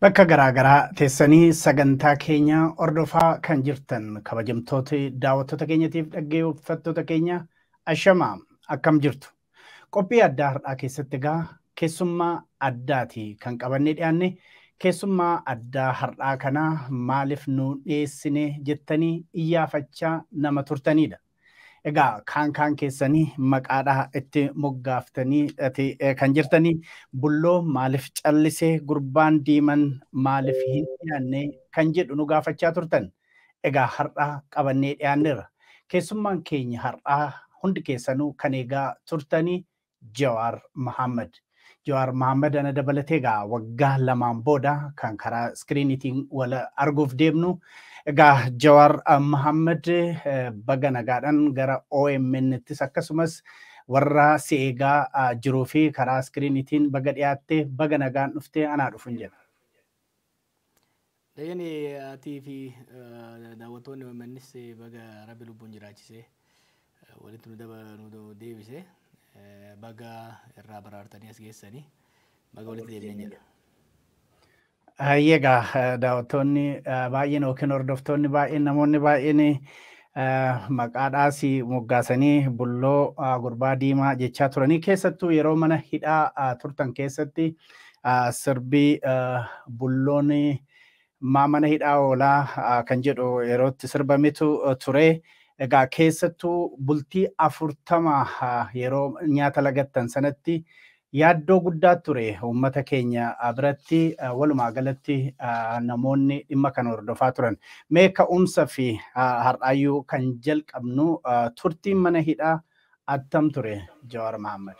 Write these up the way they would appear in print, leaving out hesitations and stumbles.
Bakka garaagaraa teessanii sagantaa keenya ordofaa kan jirtan kabajamtoota daawwattoota keenyatiif dhaggeeffattoota keenya ashamaa akkam jirtu. Qophii addaa har'aa keessatti egaa keessummaa addaati kan qabannee dhiyaanne. Keessummaa addaa har'aa kana maaliif nu dhiyeessine jettanii iyyaafachaa nama turtanidha. Egaa kaan keessanii maqaadhaa itti moggaaftanii kan jirtanii bulloo maaliif callisee gurbaan diiman maaliif hin dhiyaanne kan jedhu nu gaafachaa turtan. Egaa har'aa qabannee dhiyaanneerra. Keessummaan keenya har'aa hundi keessanuu kan eegaa turtanii Jawaar Mohaammed. Jawaar Mohaammed ana dabalatee egaa waggaa lamaan booda kan karaa iskiriiniitiin wal arguuf deemnu. Egaa Jawaar Mohaammed baga nagaadhaan gara OMN'ttis akkasumas warra si eegaa jiruu fi karaa iskiriiniitiin baga dhiyaattee baga nagaan dhuftee anaa dhufuun jedha. Dayyani atii fi daawwattoonni OMN'is baga rabbi lubbuun jiraachisee walitti nu deebisee baga irraa baraartanii as geessanii baga walitti deebi'an jedha. Egaa daawwattoonni baay'een yookiin hordoftoonni baay'een namoonni baay'een maqaadhaas moggaasanii bulloo gurbaa diimaa jechaa turanii keessattuu yeroo mana hidhaa turtan keessatti sirbii bulloon mana hidhaa oolaa kan jedhu yerootti sirbametu ture. Egaa keessattuu bultii 40 yeroo nyaata lagattan sanatti yaaddoo guddaa ture uummata keenya biratti walumaa galatti namoonni dhimma kan hordofaa turan. Mee ka'umsa fi har'aayyuu kan jalqabnu turtiin mana hidhaa attam ture Jawaar Mohaammed?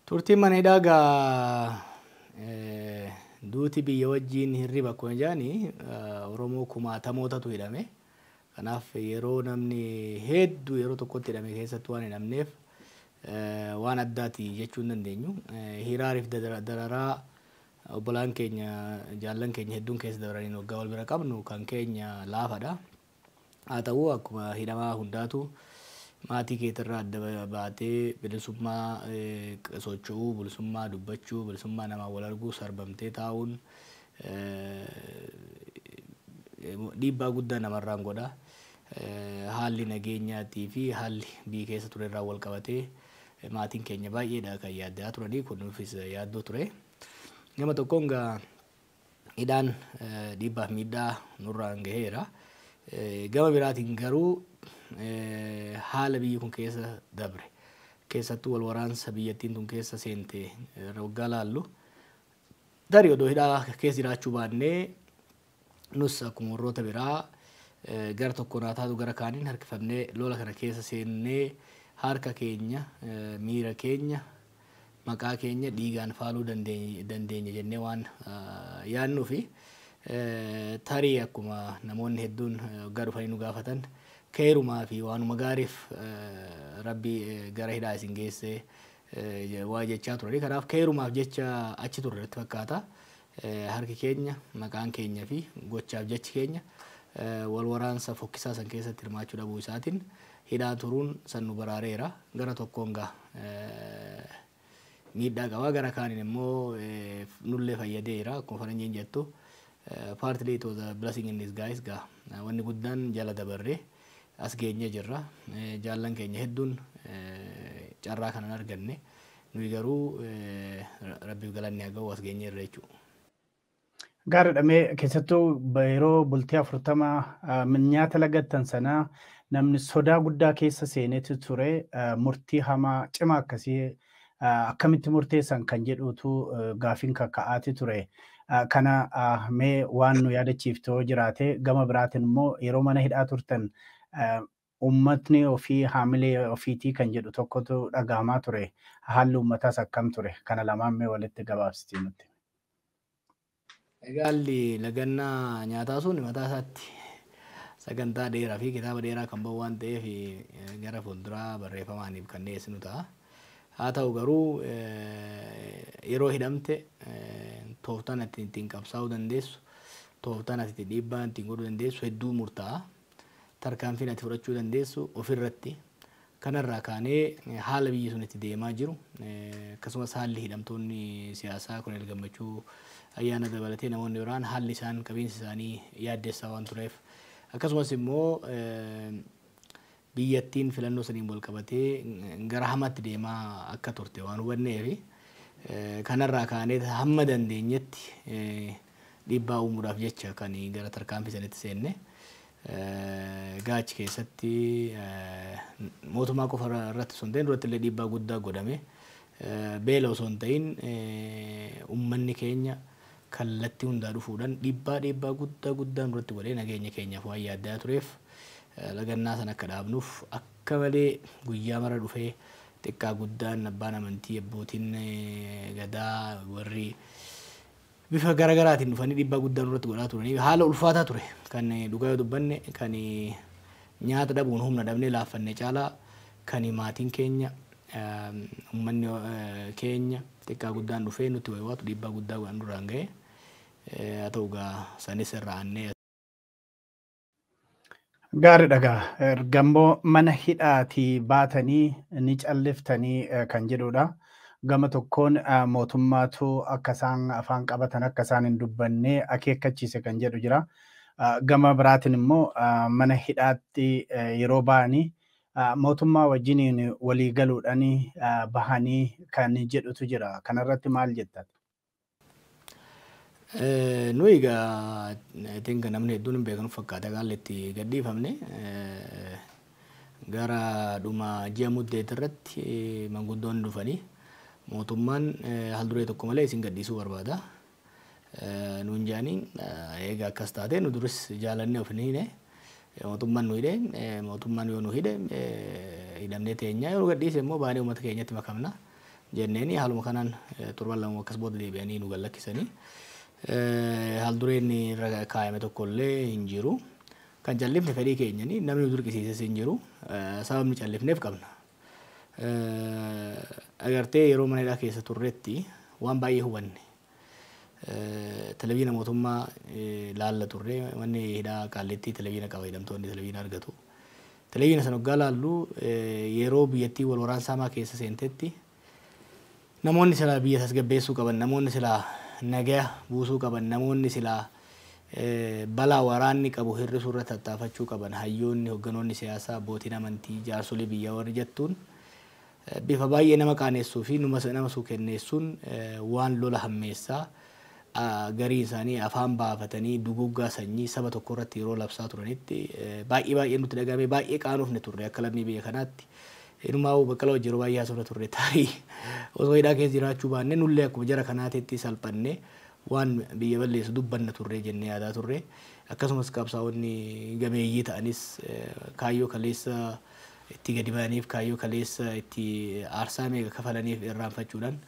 Turtiin mana hidhaa gaa duuti biyya wajjiin hirriba akkuma jedhanii Oromoo kumaatamootatu hidhame. Kanaaf yeroo namni hedduu yeroo tokkotti hidhame keessatti waan hidhamneef waan addaati jechuu hin dandeenyu. Hiraariif dararaa obbolaan keenya jaallan keenya hedduun keessa dabaraniin waggaa wal bira qabnu kan keenya laafadha. Haa ta'u akkuma hidhamaa hundaatu maatii keetirraa adda baatee bilisummaa socho'uu, bilisummaa dubbachuu, bilisummaa namaa wal arguu sarbamtee taa'uun dhiibbaa guddaa namarraan godha. Haalli nageenyaatii fi haalli biyya keessa ture irraa wal qabatee maatiin keenya baay'eedha kan yaaddaa turanii kunuufis yaaddoo ture. Nama tokkoon gaa hidhaan dhiibbaaf miidhaa nurraan gaheera. Gama biraatiin garuu haala biyyi kun keessa dabre keessattuu wal waraansa biyyattiin tun keessa seente waggaa laallu tarii odoo hidhaa keessa jiraachuu baannee nus akkuma warroota biraa gara tokkoon haa taatu gara kaaniin harkifamnee lola kana keessa seennee harka keenya miira keenya maqaa keenya dhiigaan faaluu dandeenya jennee waan yaadnuu fi tarii akkuma namoonni hedduun waggaa dhufanii nu gaafatan keerumaa fi waanuma gaariif rabbi gara hidhaa isin geessee waa jechaa turani. Kanaaf keerumaaf jecha achi turre irratti fakkaata. Harki keenya maqaan keenya fi gochaaf jechi keenya wal waraansa fokkisaa san keessatti hirmaachuu dhabuu isaatiin hidhaa turuun san nu baraareera. Gara tokkoon gaa miidhaa qabaa gara kaaniin immoo nullee fayyadeera akkuma faranjiin jettu. Partly it was a blessing in disguise gaa wanni guddaan jala dabarree as geenye jirra. Jaallan keenya hedduun carraa kanan arganne nuyi garuu rabbiif galanni haa ga'u as geenye irra jechuudha. Gaariidha keessattuu yeroo bultii 40 nyaata lagattan sanaa namni sodaa guddaa keessa seenetu ture. Murtii hamaa cimaa akkasii akkamitti murteessan kan jedhutu gaafiin kakka'aati ture. Kana mee waan nu yaadachiiftoo jiraate gama biraatiin immoo yeroo mana hidhaa turtan ummatni ofii haamilee ofiitii kan jedhu tokkotu dhagahamaa ture. Haalli ummataas akkam ture? Kana lamaan mee walitti gabaabsitii nutti. Haalli lagannaa nyaataa sun mataa isaatti sagantaa dheeraa fi kitaaba dheeraa kan bahu waan ta'eef gara fuulduraa barreeffamaaniif kan dhiyeessinu ta'a. Haa ta'u garuu yeroo hidhamte tooftaan ati ittiin qabsaa'uu dandeessu, tooftaan ati ittiin dhiibbaa ittiin godhuu dandeessu hedduu murtaa'a. Tarkaanfiin ati fudhachuu dandeessu ofirratti. Kanarraa kaanee haala biyyi sun itti deemaa jiru akkasumas haalli hidhamtoonni siyaasaa Koloneel Gammachuu ayyaana dabalatee namoonni biraan haalli isaan qabiinsi isaanii yaaddeessaa waan tureef akkasumas immoo biyyattiin filannoo saniin wal qabatee gara hamaatti deemaa akka turte waan hubanneef kanarraa kaanee hamma dandeenyetti dhiibbaa uumuudhaaf jecha kan gara tarkaanfii sanitti seenne. Gaachi keessatti mootummaa qofa irratti osoo hin ta'in duratti illee dhiibbaa guddaa godhame beela osoo hin ta'in uummanni keenya kallattii hundaa dhufuudhaan dhiibbaa guddaan duratti godhee nageenya keenyaaf waan yaaddaa tureef lagannaa sana akka dhaabnuuf akka malee guyyaa mara dhufee xiqqaa guddaan abbaan amantii abbootiin gadaa warri bifa garaagaraatiin dhufanii dhiibbaa guddaan irratti godhaa turanii haala ulfaataa ture kan dhugaa yoo dubbanne kan nyaata dhabuun humna dhabnee laaffannee caalaa kan maatiin keenya uummanni keenya xiqqaa guddaan dhufee nutti wayiwaatu dhiibbaa guddaa waan duraan ga'e haa ta'u gaa sanis irraa annee. Gaariidha gaa ergammoo mana hidhaatii baatanii ni calliftanii kan jedhudha. Gama tokkoon mootummaatu akka isaan afaan qabatan akka isaan hin dubbanne akeekkachiise kan jedhu jira. Gama biraatiin immoo mana hidhaatti yeroo ba'anii mootummaa wajjiniin walii galuudhaan bahanii kan jedhutu jira. Kanarratti maal jettan? Nuyi egaa tinka namni hedduun hin beekanu fakkaata gaalli itti gadhiifamne gara dhuma ji'a muddeetii irratti manguddoon dhufanii mootummaan haalduree tokko malee isin gadhiisuu barbaada. Nuun jaaniin egaa akkas taate nu duris jaalannee of hin hidhe mootummaan nu hidhe mootummaan yoo nu hidhe hidhamnee teenyaa yeroo gadhiise immoo baanee uummata keenyatti makamna jenneeni haaluma kanaan torban lama akkas booda deebi'anii nu gallakkisanii. Haaldureen irra kaayame tokkollee hin jiru. Kan callifne fedhii keenyanii namni nu dirqisiises hin jiru. Sababni callifneef qabna. Agartee yeroo mana hidhaa keessa turretti waan baay'ee hubanne. Televiziyoona mootummaa laalla turre manni hidhaa Qaallitti televiziyoona qaba hidhamtoonni televiziyoona argatu. Televiziyoona sana waggaa laallu yeroo biyyattii wal waraansaamaa keessa seentetti namoonni silaa biyya tasgabbeessuu qaban namoonni silaa nagaa buusuu qaban namoonni silaa balaa waraanni qabu hir'isuu irratti tattaafachuu qaban hayyoonni hogganoonni siyaasaa abbootiin amantii jaarsolii biyyaa warri jettuun bifa baay'ee nama qaaneessuu fi nama suukenneessuun waan lola hammeessaa garii isaanii afaan baafatanii duguggaa sanyii saba tokko irratti yeroo labsaa turanitti baay'ee nutti dhagahame baay'ee qaanofne turre akka lammii biyya kanaatti. Inumaa Baqqalaa wajjin yeroo baay'ee haasofna turre taa'ii osoo hidhaa keessa jiraachuu baannee nullee akkuma jara kanaatitti salphannee waan biyya balleessu dubbanna turre jennee yaadaa turre akkasumas qabsaa'onni gameeyyii ta'anis kaayyoo kaleessa itti gadi ba'aniif kaayyoo kaleessa itti aarsaa meeqa kafalaniif irraanfachuudhaan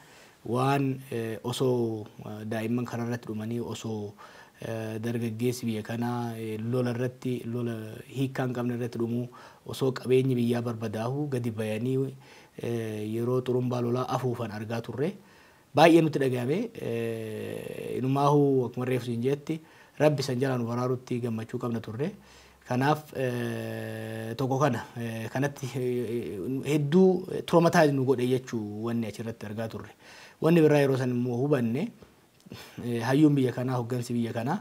waan osoo daa'imman kanarratti dhumanii osoo dargaggeessi biyya kanaa lola irratti lola hiikkaan qabne irratti dhumuu osoo qabeenyi biyyaa barbadaa'u gadi bayanii yeroo xurumbaa lolaa afuufan argaa turre baay'ee nutti dhagahame inumaahu akkuma reefsu hin jetti rabbi san jalaa nu baraarutti gammachuu qabna turre kanaaf tokko kanatti hedduu traumatize nu godhe jechuu wanni achirratti argaa turre wanni biraa yeroo san immoo hubanne hayyuun biyya kanaa hoggansi biyya kanaa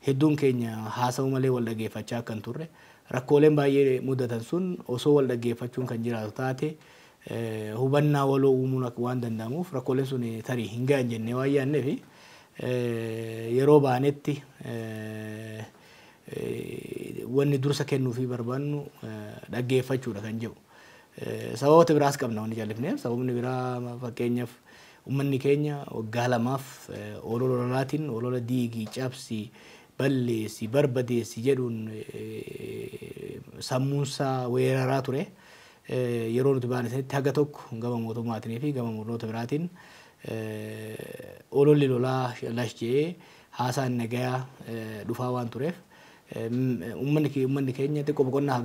hedduun keenya haasa'u malee wal dhaggeeffachaa kan turre rakkooleen baay'ee mudatan sun osoo wal dhaggeeffachuun kan jiraatu taate hubannaa waloo uumuun waan danda'amuuf rakkooleen sun tarii hin ga'an jennee waan yaadneef yeroo baanetti wanni dursa kennuu fi barbaannu dhaggeeffachuudha kan jedhu. Sababoota biraas qabna wanni jallifneef sababni biraa fakkeenyaaf ummanni keenya waggaa lamaaf olola lolaatiin olola diigii cabsii balleessi barbadeessi jedhuun sammuunsaa weeraraa ture yeroo nuti baanisanitti haga tokko gama mootummaatiin fi gama murnoota biraatiin ololli lolaa lashjee haasaan nagayaa dhufaa waan tureef uummanni keenya xiqqoo boqonnaa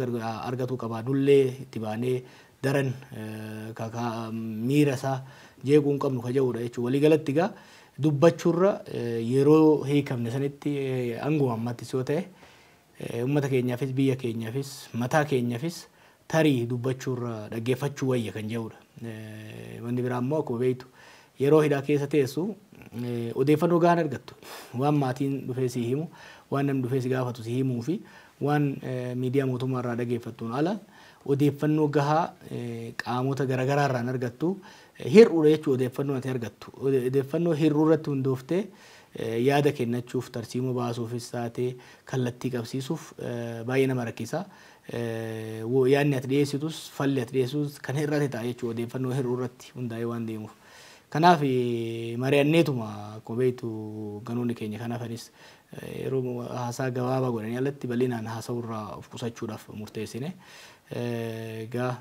argatu qaba. Dullee itti baanee daran miira isaa jeequu hin qabnu kaja'uudha jechuudha. Waliigalatti egaa dubbachuurra yeroo hiikamne sanitti anguma ammattis yoo ta'e uummata keenyaafis biyya keenyaafis mataa keenyaafis tarii dubbachuurra dhaggeeffachuu wayya kan jedhudha. Wanni biraa immoo akkuma beektu yeroo hidhaa keessa teessu odeeffannoo gahaan argattu. Waan maatiin dhufee si himu, waan namni dhufee si gaafatu si himuu fi waan miidiyaa mootummaa irraa dhaggeeffattuun ala odeeffannoo gahaa qaamota garaagaraa irraan argattu. Hir'uudha jechuudha odeeffannoo ati argattu. Odeeffannoo hir'uu irratti hundooftee yaada kennachuuf tarsiimoo baasuufis taatee kallattii qabsiisuuf baay'ee nama rakkisa. Yaadni ati dhiyeessitus falli ati dhiyeessitus kan hir'ate ta'a jechuudha odeeffannoo hir'uu irratti hundaa'ee waan deemuuf. Kanaaf mari'anneetuma akkuma beektu ganoonni keenya kanaafanis yeroo haasaa gabaabaa godhanii alatti bal'inaan haasa'uu irraa of qusachuudhaaf murteessine. Egaa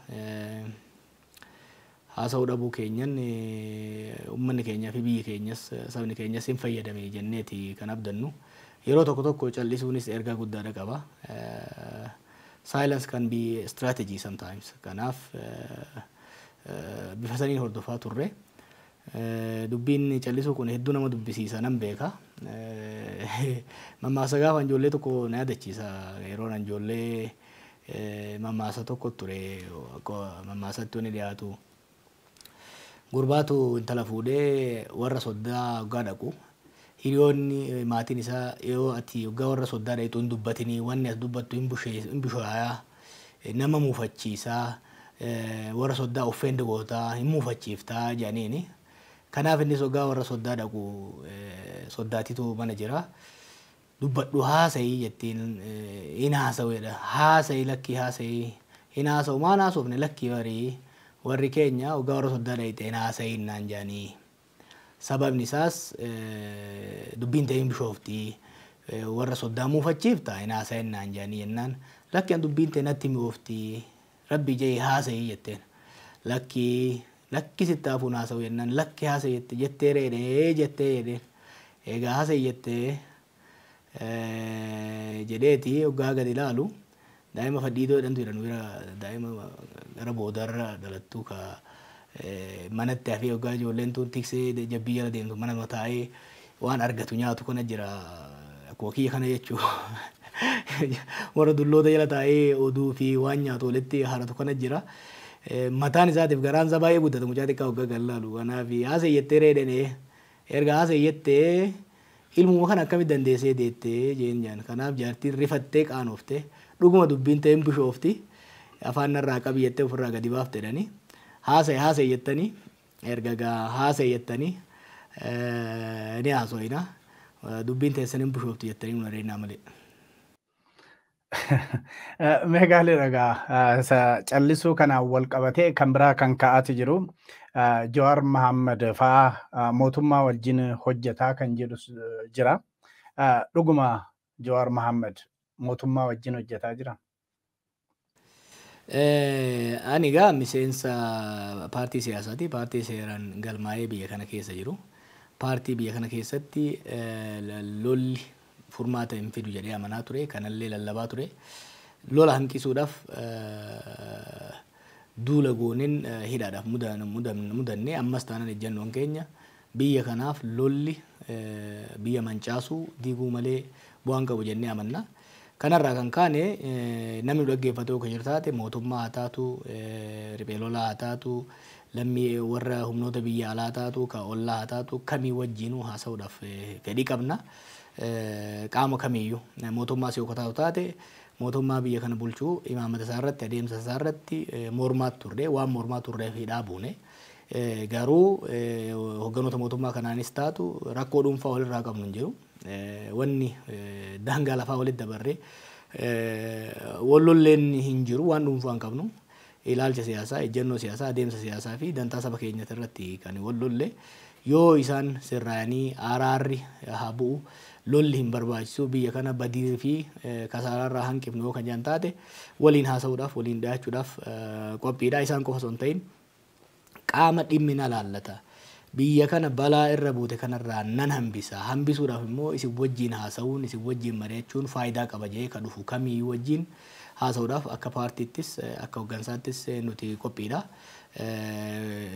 haasa'uu dhabuu keenyan uummanni keenyaa fi biyyi keenyas sabni keenyas hin fayyadame jenneeti kan abdannu. Yeroo tokko tokko callisuunis ergaa guddaadha qaba. Silence can be a strategy sometimes. Kanaaf bifa saniin hordofaa turre. Dubbiin callisuu kun hedduu nama dubbisiisa nan beeka. Mammaasa gaafa ijoollee tokko na yaadachiisa. Yeroo ijoollee mammaasa tokko ture mammaasatti wani dhiyaatu. Gurbaatu intala fuudhee warra soddaa waggaa dhaqu. Hiriyoonni maatiin isaa yoo ati waggaa warra soddaa dhaqitu hin dubbatinii wanni as dubbattu hin bushaayaa nama muufachiisaa warra soddaa offeen dhugootaa hin muufachiiftaa jedhaniini. Kanaaf innis waggaa warra soddaa dhaqu soddaatitu mana jira. Dubbadhu haasa'ii jettiin hin haasa'uudha. Haasa'ii lakkii haasa'ii hin haasa'u maan haasofne lakkii barii. Warri keenya waggaa warra soddaa dhaqxee haasa'ii naan jedhanii. Sababni isaas dubbiin ta'een bishooftii warra soddaa muufachiifta hin haasa'ii naan jedhanii jennaan. Lakkii dubbiin ta'e natti mi'ooftii rabbi jee haasa'ii jetteen. Lakki sitti hafuun haasa'u jennaan lakki haasa'ii jettee reedhee jettee jedheen. Egaa haasa'ii jettee jedheeti waggaa gadi ilaalu. Daa'ima fadhiidoo jedhamtu jedhan daa'ima gara boodarra dhalattuu ka manatti hafee waggaa ijoolleen tun tiksee jabbii jala deemtu mana taa'ee waan argatu nyaatu kana jira akkuma kiyya kana jechuudha. Warra dulloota jala taa'ee oduu fi waan nyaatu walitti haratu kana jira. Mataan isaatiif garaan isaa baay'ee guddata mucaa xiqqaa waggaa gallaalu. Kanaaf haasa'ii jettee reedhanii erga haasa'ii jettee ilmuma kana akkamitti dandeessee deettee jeen. Kanaaf jaartiin rifattee qaanooftee. Dhuguma dubbiin ta'een bishoofti afaan narraa qabi jettee ofirraa gadi baafte jedhanii haasa'e jettanii erga haasa'e jettanii ni haasa'ina dubbiin teessaniin bishoofti jettanii mun adeemnaa malee. Meegaalee ragaa callisuu kanaan wal qabatee kan biraa kan ka'aati jiru Jawaar Mohaammed fa'aa mootummaa wajjin hojjetaa kan jedhu jira. Dhuguma Jawaar Mohaammed mootummaa wajjin hojjetaa jira. Ani egaa miseensa paartii siyaasaati. Paartii seeraan galmaa'ee biyya kana keessa jiru. Paartii biyya kana keessatti lolli furmaata hin fidu jedhee amanaa ture. Kanallee lallabaa ture. Lola hanqisuudhaaf duula gooneen hidhaadhaaf mudannee ammas taanaan ejjannoon keenya biyya kanaaf lolli biyya mancaasuu diiguu malee bu'aan qabu jennee amanna. Kanarraa kan kaane namni dhaggeeffatu kan jiru taate mootummaa haa taatu riphee lolaa haa taatu lammii warra humnoota biyya alaa haa taatu ka ollaa haa taatu kamii wajjinuu haasa'uudhaaf fedhii qabna. Qaama kamiiyyuu mootummaa si hokkataa taate mootummaa biyya kana bulchuu imaamata isaa irratti adeemsa isaa irratti mormaatu turre waan mormaa turreef hidhaa buune. Garuu hogganoota mootummaa kanaanis taatu rakkoo dhuunfaa walirraa qabnu hin jiru. Wanni daangaa lafaa walitti dabarree wallolleen hin jiru waan dhuunfaa hin qabnu. Ilaalcha siyaasaa, ejjennoo siyaasaa, adeemsa siyaasaa fi dantaa saba keenyatti irratti kan wallolle yoo isaan sirraayanii araarri haa bu'u lolli hin barbaachisu biyya kana badii fi kasaararraa hanqifnu yoo kan jedhan taate waliin haasa'uudhaaf waliin dhiyaachuudhaaf qophiidha. Isaan qofa osoo hin ta'in qaama dhimmina laallata. biyya kana balaa irra buute kanarraa nan hambisa. Hambisuudhaaf immoo isin wajjin haasa'uun isin wajjin mari'achuun faayidaa qaba jedhee kan dhufu kamiyyuu wajjin haasa'uudhaaf akka paartiittis akka hooggansaattis nuti qophiidha.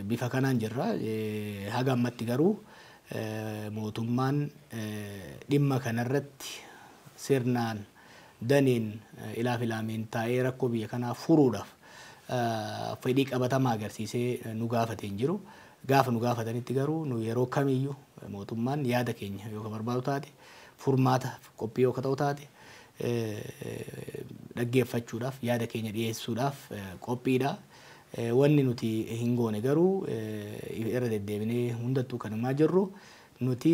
Bifa kanaan jirra. Haga ammatti garuu mootummaan dhimma kanarratti sirnaan daniin ilaaf ilaameen taa'ee rakkoo biyya kanaa furuudhaaf fedhii qabatamaa agarsiisee nu gaafatee hin jiru. Gaafa nu gaafatanitti garuu nu yeroo kamiyyuu mootummaan yaada keenya yoo barbaadu taate furmaata qophii yoo ta'u taate dhaggeeffachuudhaaf yaada keenya dhiyeessuudhaaf qophiidha. Wanni nuti hin goone garuu irra deddeebinee hundattuu kan himaa jirru nuti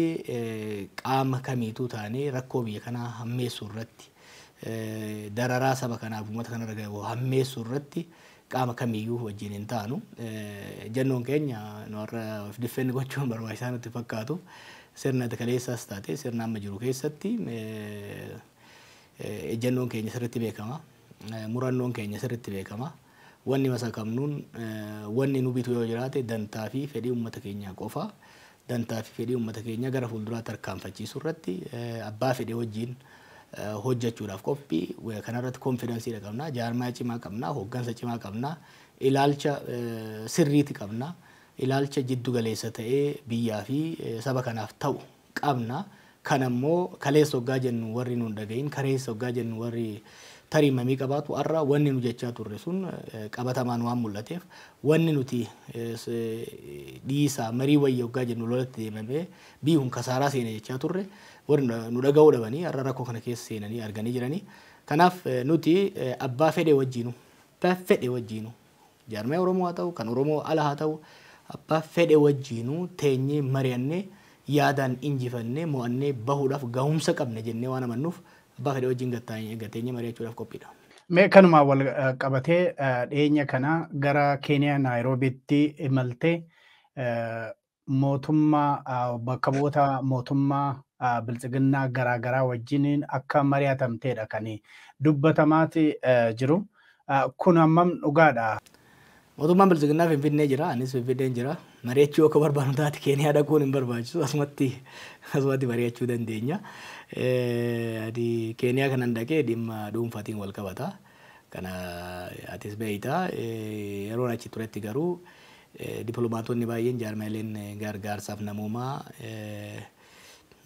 qaama kamiituu taanee rakkoo biyya kanaa hammeessuu irratti dararaa saba kanaaf uummata kanarra gahu hammeessuu irratti qaama kamiyyuu wajjin hin taanu. Jennoon keenya nu warra of diffeenni gochuun barbaachisaa nutti fakkaatu sirna kaleessaas taate sirna amma jiru keessatti jennoon keenya sirriitti beekama. Murannoon keenya sirriitti beekama. Wanni masakamnuun wanni nu bitu yoo jiraate dantaa fi fedhii uummata keenyaa qofa. Dantaa fi fedhii uummata keenyaa gara fuulduraatti tarkaanfachiisuu irratti abbaa fedhii wajjin hojjechuudhaaf qophii kanarratti konfidensiidha qabna. Jaarmaa cimaa qabna. Hooggansa cimaa qabna. Ilaalcha sirriitti qabna. Ilaalcha jiddu galeessa ta'ee biyyaa fi saba kanaaf ta'u qabna. Kan ammoo kaleessa hoggaa jennu warri nuun dhagahin kareessa hoggaa jennu warri tarii mamii qabaatu har'a wanni nu jechaa turre sun qabatamaan waan mul'ateef wanni nuti dhiisaa marii wayya hoggaa jennu lolatti deemamee biyyuun kasaaraa seene jechaa turre warri nu dhaga'uu dhabanii har'a rakkoo kana keessa seenanii arganii jiranii. Kanaaf nuti abbaa fedhe wajjinu fedhe wajjinu jaarmaa Oromoo haa ta'u kan Oromoo ala haa ta'u abbaa fedhe wajjinu teenyee mari'annee yaadaan injifannee mo'annee bahuudhaaf gahumsa qabna jennee waan amannuuf abbaa fedhe wajjin gateenye mari'achuudhaaf qophiidha. Mee kanuma wal qabatee dhiyeenya kana gara Keeniyaa Naayiroobiitti imaltee mootummaa bakka bu'oota mootummaa biltsiginnaa garaagaraa wajjiniin akka mari'atamteedha kan dubbatamaati jiru. Kun hammam dhugaadha? Mootummaan biltsiginnaa Finfinnee jira. Anis Finfinneen jira. Mari'achuu akka barbaadu taate Keeniyaa dhaquun hin barbaachisu. Asumatti mari'achuu dandeenya. Keeniyaa kanan dhaqee dhimma dhuunfaatiin wal qabata. Kana atis beeyta. Yeroon achi turetti garuu dippiloomaatonni baay'een jaarmaaleen gargaarsaaf namoomaa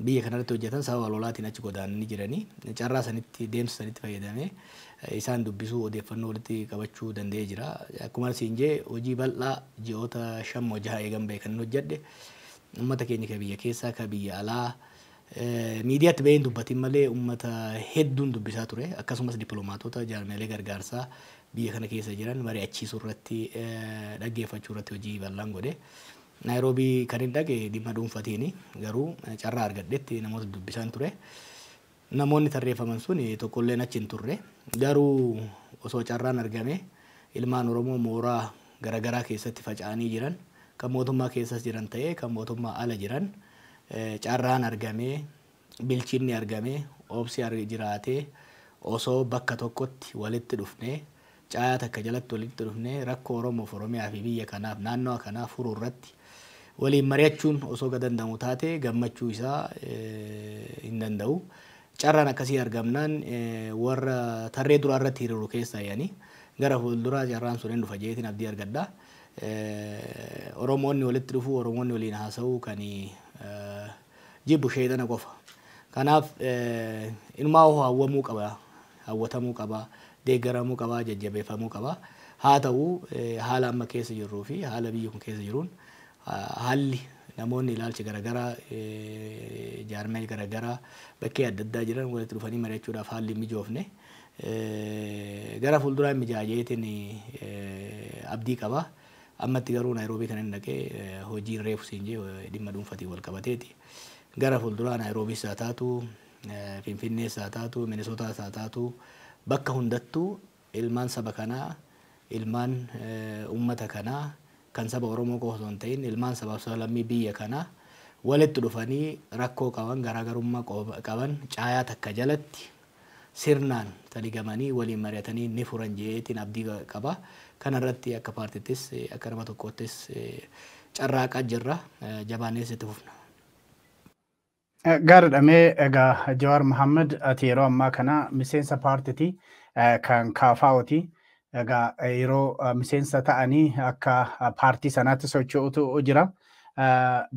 biyya kanarratti hojjetan sababa lolaatiin achi godaananii jiranii. Carraa sanitti deemsa sanitti fayyadamee isaan dubbisuu odeeffannoo walitti qabachuu danda'ee jira. Akkuma siin jee hojii bal'aa ji'oota 5-6 eegan bahe kan hojjedhe uummata keenya ka biyya keessaa ka biyya alaa miidiyaatti baheen dubbatiin malee uummata hedduun dubbisaa ture. Akkasumas dippiloomaatota jaarmaalee gargaarsaa biyya kana keessa jiran mari'achiisuu irratti dhaggeeffachuu irratti hojii bal'aan godhe. Naayiroobii kan hin dhaqe dhimma dhuunfaatiin garuu carraa argadhetti namoota dubbisaan ture. Namoonni tarreeffaman sun tokkolleen achi hin turre. Garuu osoo carraan argame ilmaan Oromoo mooraa garaagaraa keessatti faca'anii jiran kan mootummaa keessas jiran ta'ee kan mootummaa ala jiran carraan argame bilchinni argame obsi jiraatee osoo bakka tokkotti walitti dhufnee caayaa takka jalatti walitti dhufnee rakkoo Oromoof Oromiyaa fi biyya kanaaf naannoo kanaaf furuu irratti waliin mari'achuun osoo danda'amu taate gammachuu isaa hin danda'u. Carraan akkasii argamnaan warra tarree duraa irratti hiriiru keessaa yaani gara fuulduraa carraan sun hin dhufa jeetiin abdii argadha. Oromoonni walitti dhufuu Oromoonni waliin haasa'uu kan jibbu sheexana qofa. Kanaaf ilmaa hawwamuu qaba, hawwatamuu qaba, deeggaramuu qaba, jajjabeeffamuu qaba. Haa ta'u haala amma keessa jirruu fi haala biyya kun keessa jiruun haalli namoonni ilaalcha garaagaraa jaarmee garaagaraa bakkee adda addaa jiran walitti dhufanii mari'achuudhaaf haalli mijoofne gara fuulduraa mijaajeetiin abdii qaba. Ammatti garuu Naayiroobii kan hin dhaqee hojii reefu siin jee dhimma dhuunfaatiin wal qabateeti. Gara fuulduraa Naayiroobiis haa taatu, Finfinnees haa taatu, Minisootaas haa taatu bakka hundattuu ilmaan saba kanaa, ilmaan uummata kanaa kan saba Oromoo qofa osoo hin ta'in ilmaan sabaaf sablammii biyya kanaa walitti dhufanii rakkoo qaban garaagarummaa qaban caayaa takka jalatti sirnaan taligamanii waliin mari'atanii ni furan jeetiin abdii qaba. Kanarratti akka paartiittis akka nama tokkoottis carraaqaa jirra jabaanees itti fufna. Gaariidhamee egaa Jawaar Mohaammed ati yeroo ammaa kana miseensa paartiitii kan KFO'ti. Egaa yeroo miseensa ta'anii akka paartii sanaatti socho'utu jira.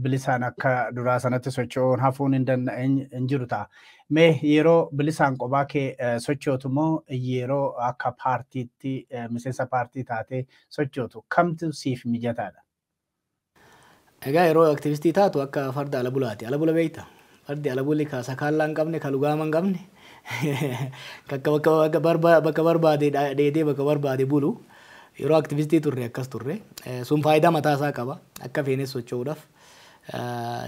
Bilisaan akka duraa sanatti socho'uun hafuun hin jiru ta'a. Mee yeroo bilisaan kophaa kee sochootu moo yeroo akka paartiitti miseensa paartii taatee sochootu kamtu siif mijataadha? Egaa yeroo aktivistii taatu akka farda ala bulaati. Ala bula beekta. Fardi ala bulli ka sakaallaa hin qabne ka lugaama hin qabne bakka barbaade dheedee bakka barbaade bulu. Yeroo aktivistii turre akkas turre. Sun faayidaa mataa isaa qaba. Akka feenes socho'uudhaaf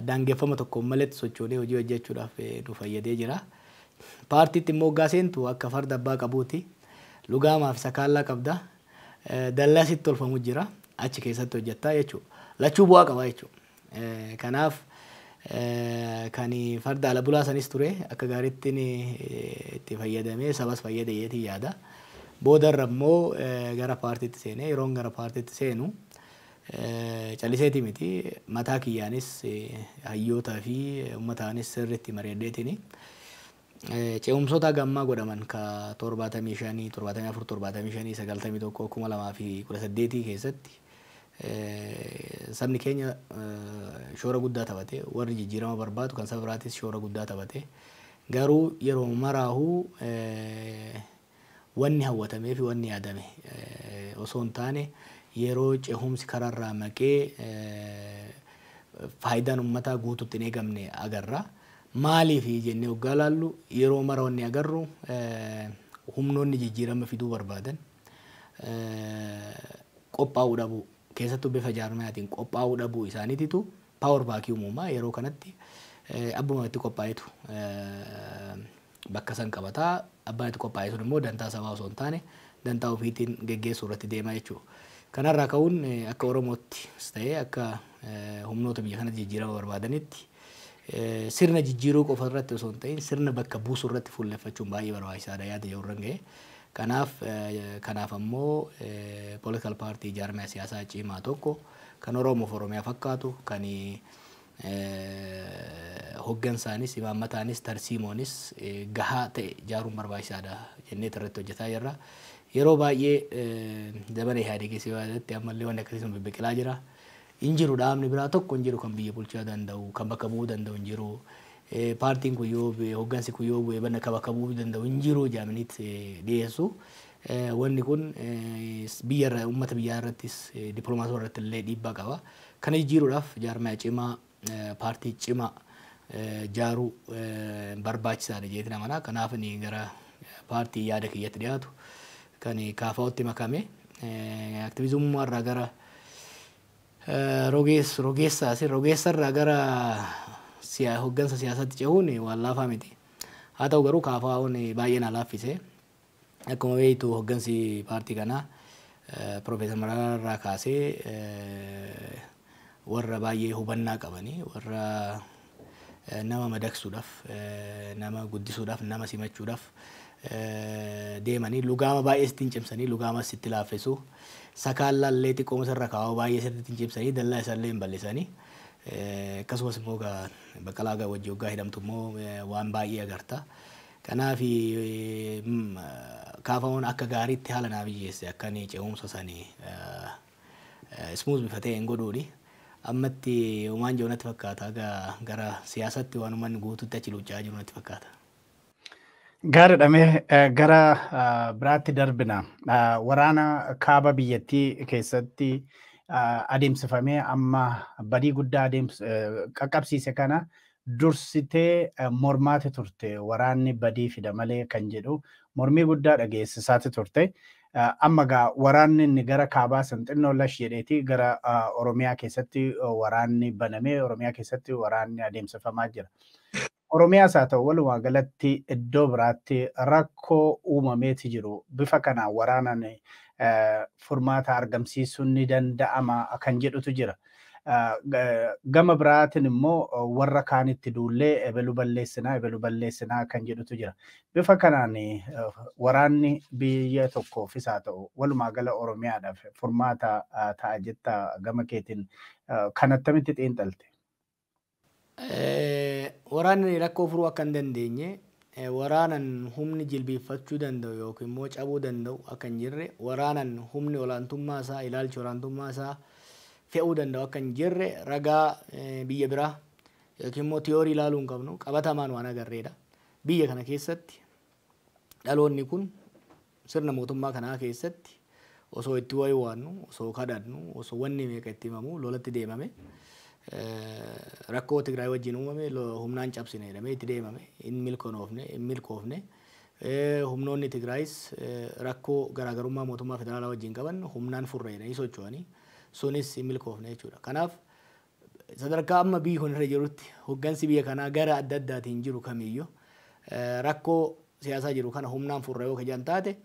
daangeffama tokko malee sochoonee hojii hojjechuudhaaf nu fayyadee jira. Paartiitti immoo hoggaa seentu akka farda abbaa qabuuti. Lugaamaa fi sakaallaa qabda. Dallaa sitti tolfamu jira. Achi keessatti hojjettaa jechuudha. Lachuu bu'aa qaba jechuudha. Kanaaf kan farda ala bulaa sanis ture akka gaariitti itti fayyadamee sabas fayyadayeetii yaada. Boodarra immoo gara paartiitti seenee yeroon gara paartiitti seenu calliseetii miti mataa kiyyaanis hayyootaa fi uummataanis sirriitti mari'adheetini ce'umsoota gammaa godhaman ka 75 74 75 91 2018 keessatti sabni keenya shoora guddaa taphate warri jijjiirama barbaadu kan saba biraatis shoora guddaa taphate garuu yeroo maraahuu wanni hawwatamee fi wanni yaadame osoo hin taane yeroo ce'umsi karaarraa maqee faayidaan uummataa guutuutti hin eegamne agarra. Maaliif jennee hoggaa laallu yeroo mara wanni agarru humnoonni jijjiirama fiduu barbaadan qophaa'uu dhabuu keessattuu bifa jaarmayaatiin qophaa'uu dhabuu isaaniititu paawar baakii uumamaa yeroo kanatti abbuma itti qophaa'etu bakka san qabataa abbaan itti qophaa'e sun immoo dantaa sabaa osoo hin taane dantaa ofiitiin geggeessuu irratti deemaa jechuudha. Kanarraa ka'uun akka Oromoottis ta'ee akka humnoota biyya kanatti jijjiirama barbaadanitti sirna jijjiiruu qofa irratti osoo hin ta'in sirna bakka buusuu irratti fuulleffachuun baay'ee barbaachisaadha yaada yeroo irra ga'e. Kanaaf ammoo political party jaarmaya siyaasaa cimaa tokko kan Oromoof Oromiyaa fakkaatu kan hoggansaanis imaammataanis tarsiimoonis gahaa ta'e ijaaruun barbaachisaadha jennee irratti hojjetaa jirra. Yeroo baay'ee zamana Ihaadeegis yaadatti ammallee wanni akkasii sun bibbiqilaa jira. Injiru dhaabni biraa tokko injiru kan biyya bulchaa danda'u kan bakka bu'uu danda'u injiru. Paartiin kun yoo hoggansi kun yoo bu'ee bakka bakka bu'uu danda'u injiru jaaminitti dhiyeessu. Wanni kun biyyarra uummata biyyaa irrattis dippiloomaasii irratti illee dhiibbaa qaba. Kana jijjiiruudhaaf jaarmaya cimaa paartii cimaa jaaruu barbaachisaadha jeetiin amana. Kanaaf ni gara paartii yaada kiyyatti dhiyaatu kan KFO'tti makame aktiviizummaa irraa gara rogeessarraa gara hoggansa siyaasaatti cehuun waan laafaa miti. Haa ta'u garuu KFO'n baay'ee na laaffise. Akkuma beektu hoggansi paartii kanaa Profeesar Mararaa irraa kaasee warra baay'ee hubannaa qabanii warra nama madaqsuudhaaf nama guddisuudhaaf nama simachuudhaaf deemanii lugaama baay'ee sittiin cimsanii lugaama sitti laaffisuu sakaallallee xiqqooma irra kaa'uu baay'ee sittiin cimsanii dallaa isaallee hin bal'isanii akkasumas immoo Baqqalaa wajjin hoggaa hidhamtu immoo waan baay'ee agarta. Kanaaf KFO'n akka gaariitti haala naa biyyeesse akka inni ce'umsa sanii ismuuz bifatee hin godhuuni. Ammatti waan jiru natti fakkaata gara siyaasatti waan uummanni guutuutti achi luuccaa jiru natti fakkaata. Gaariidhamee gara biraatti darbina. Waraana kaaba biyyattii keessatti adeemsifamee amma badii guddaa qaqqabsiise kana dursitee mormaati turte waraanni badii fida malee kan jedhu mormii guddaa dhageessisaati turte. Amma gaa waraanni inni gara kaabaa san xinnoo lash jedheeti gara Oromiyaa keessatti waraanni banamee Oromiyaa keessatti waraanni adeemsifamaa jira. Oromiyaas haa ta'u walumaa galatti iddoo biraatti rakkoo uumameeti jiru. Bifa kanaan waraanaan furmaata argamsiisuun ni danda'ama kan jedhutu jira. gama biraatiin immoo warra kaanitti duullee ebelu balleessinaa kan jedhutu jira. Bifa kanaan waraanni biyya tokkoofis haa ta'u walumaa gala Oromiyaadhaaf furmaata ta'a jetta gama keetiin kan attamitti xiinxalte? Waraanni rakkoo furuu akka hin dandeenye waraanan humni jilbiiffachuu danda'u yookiin immoo cabuu danda'u akka hin jirre waraanan humni olaantummaa isaa ilaalchi olaantummaa isaa fe'uu danda'u akka hin jirre ragaa biyya biraa yookiin immoo tiyoorii ilaaluu hin qabnu qabatamaan waan agarreedha. Biyya kana keessatti dhaloonni kun sirna mootummaa kanaa keessatti osoo itti wayii waannu osoo kadhannu osoo wanni meeqa itti himamu lolatti deemame rakkoo Tigraay wajjin uumame humnaan cabsine jedhamee itti deemame hin milkoofne humnoonni Tigraayis rakkoo garaagarummaa mootummaa federaalaa wajjin qaban humnaan furre jedhanii socho'anii sunis hin milkoofne jechuudha. Kanaaf sadarkaa amma biyyi kun irra jirutti hoggansi biyya kanaa gara adda addaatiin jiru kamiyyuu rakkoo siyaasaa jiru kana humnaan furre yoo kajan taate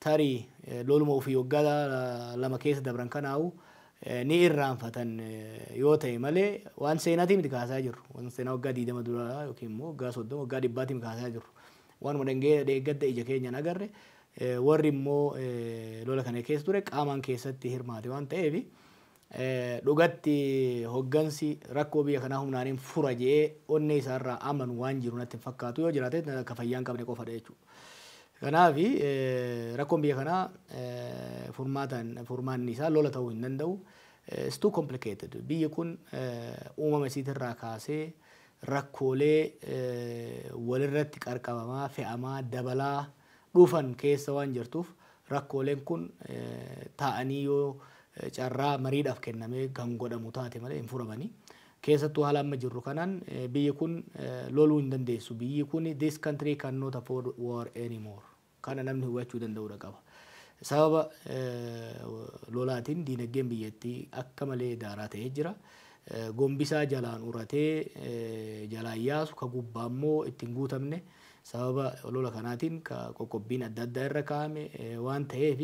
tarii loluma ofii waggaa lama keessa dabran kanaa'u ni irraanfatan yoo ta'e malee waan seenaatiin miti kaasaa jirru. Waan seenaa waggaa 20 dura yookiin immoo waggaa 30 waggaa 100tiin kaasaa jirru. Waanuma deeggadda ija keenyaan agarre warri immoo lola kana keessa ture qaamaan keessatti hirmaate waan ta'eef dhugatti hoggansi rakkoo biyya kanaa humnaaniin fura jedhee onnee isaarraa amanu waan jiru natti fakkaatu yoo jiraate akka fayyaan qabne qofadha jechuudha. Kanaaf rakkoon biyya kanaa furmaanni isaa lola ta'uu hin danda'u. It's too complicated. Biyyi kun uumama isiitirraa kaasee rakkoolee walirratti qarqabamaa fe'amaa dabalaa dhufan keessa waan jirtuuf rakkooleen kun taa'anii yoo carraa mariidhaaf kennamee kan godhamu taate malee hin furamanii. Keessattuu haala amma jirru kanaan biyyi kun loluu hin dandeessu. Biyyi kun this country cannot afford war anymore. Kana namni hubachuu danda'uudha qaba. Sababa lolaatiin diinagdeen biyyattii akka malee daaraa ta'ee jira. Gombisaa jalaan uratee jalaan yaasu ka gubbaa immoo ittiin guutamne sababa lola kanaatiin qoqqobbiin adda addaa irra kaa'ame waan ta'eef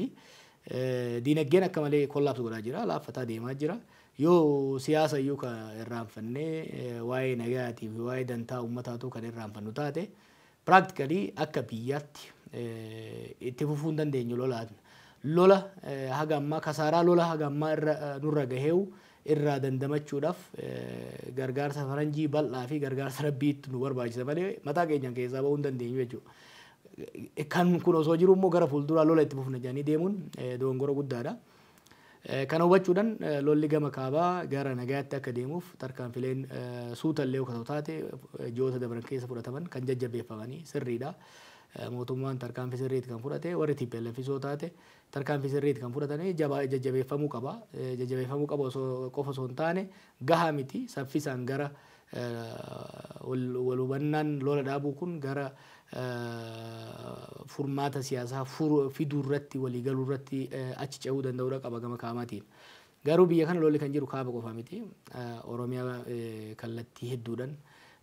diinagdeen akka malee kollaapsu godhaa jira. Laaffataa deemaa jira. Yoo siyaasa iyyuu kan irraanfannee waa'ee nagaatii fi waa'ee dantaa uummataatu kan irraanfannu taate practically akka biyyaatti itti fufuu hin dandeenyu lolaan. Lola haga ammaa kasaaraa lola haga ammaa nurra gaheewu irraa dandamachuudhaaf gargaarsa faranjii bal'aa fi gargaarsa rabbiitti nu barbaachisa malee mataa keenyaan keessaa bahuu hin dandeenyu jechuudha. Kan kun osoo jiru immoo gara fuulduraa lola itti fufna jedhanii deemuun dogongora guddaadha. Kana hubachuudhaan lolli gama kaabaa gara nagaatti akka deemuuf tarkaanfileen suutallee yoo taate ji'oota dabran keessa fudhataman kan jajjabeeffamanii sirriidha. Mootummaan tarkaanfii sirriitti kan fudhate warri TPLF yoo taate tarkaanfii sirriitti kan fudhatanii jajjabeeffamuu qaba. Jajjabeeffamuu qaba qofa osoo hin taane gahaa miti saffisaan gara wal hubannaan lola dhaabuu kun gara furmaata siyaasaa fiduu irratti walii galuu irratti achi ce'uu danda'uudha qaba gama kaamaatiin. Garuu biyya kana lolli kan jiru kaaba qofa miti. Oromiyaa kallattii hedduudhaan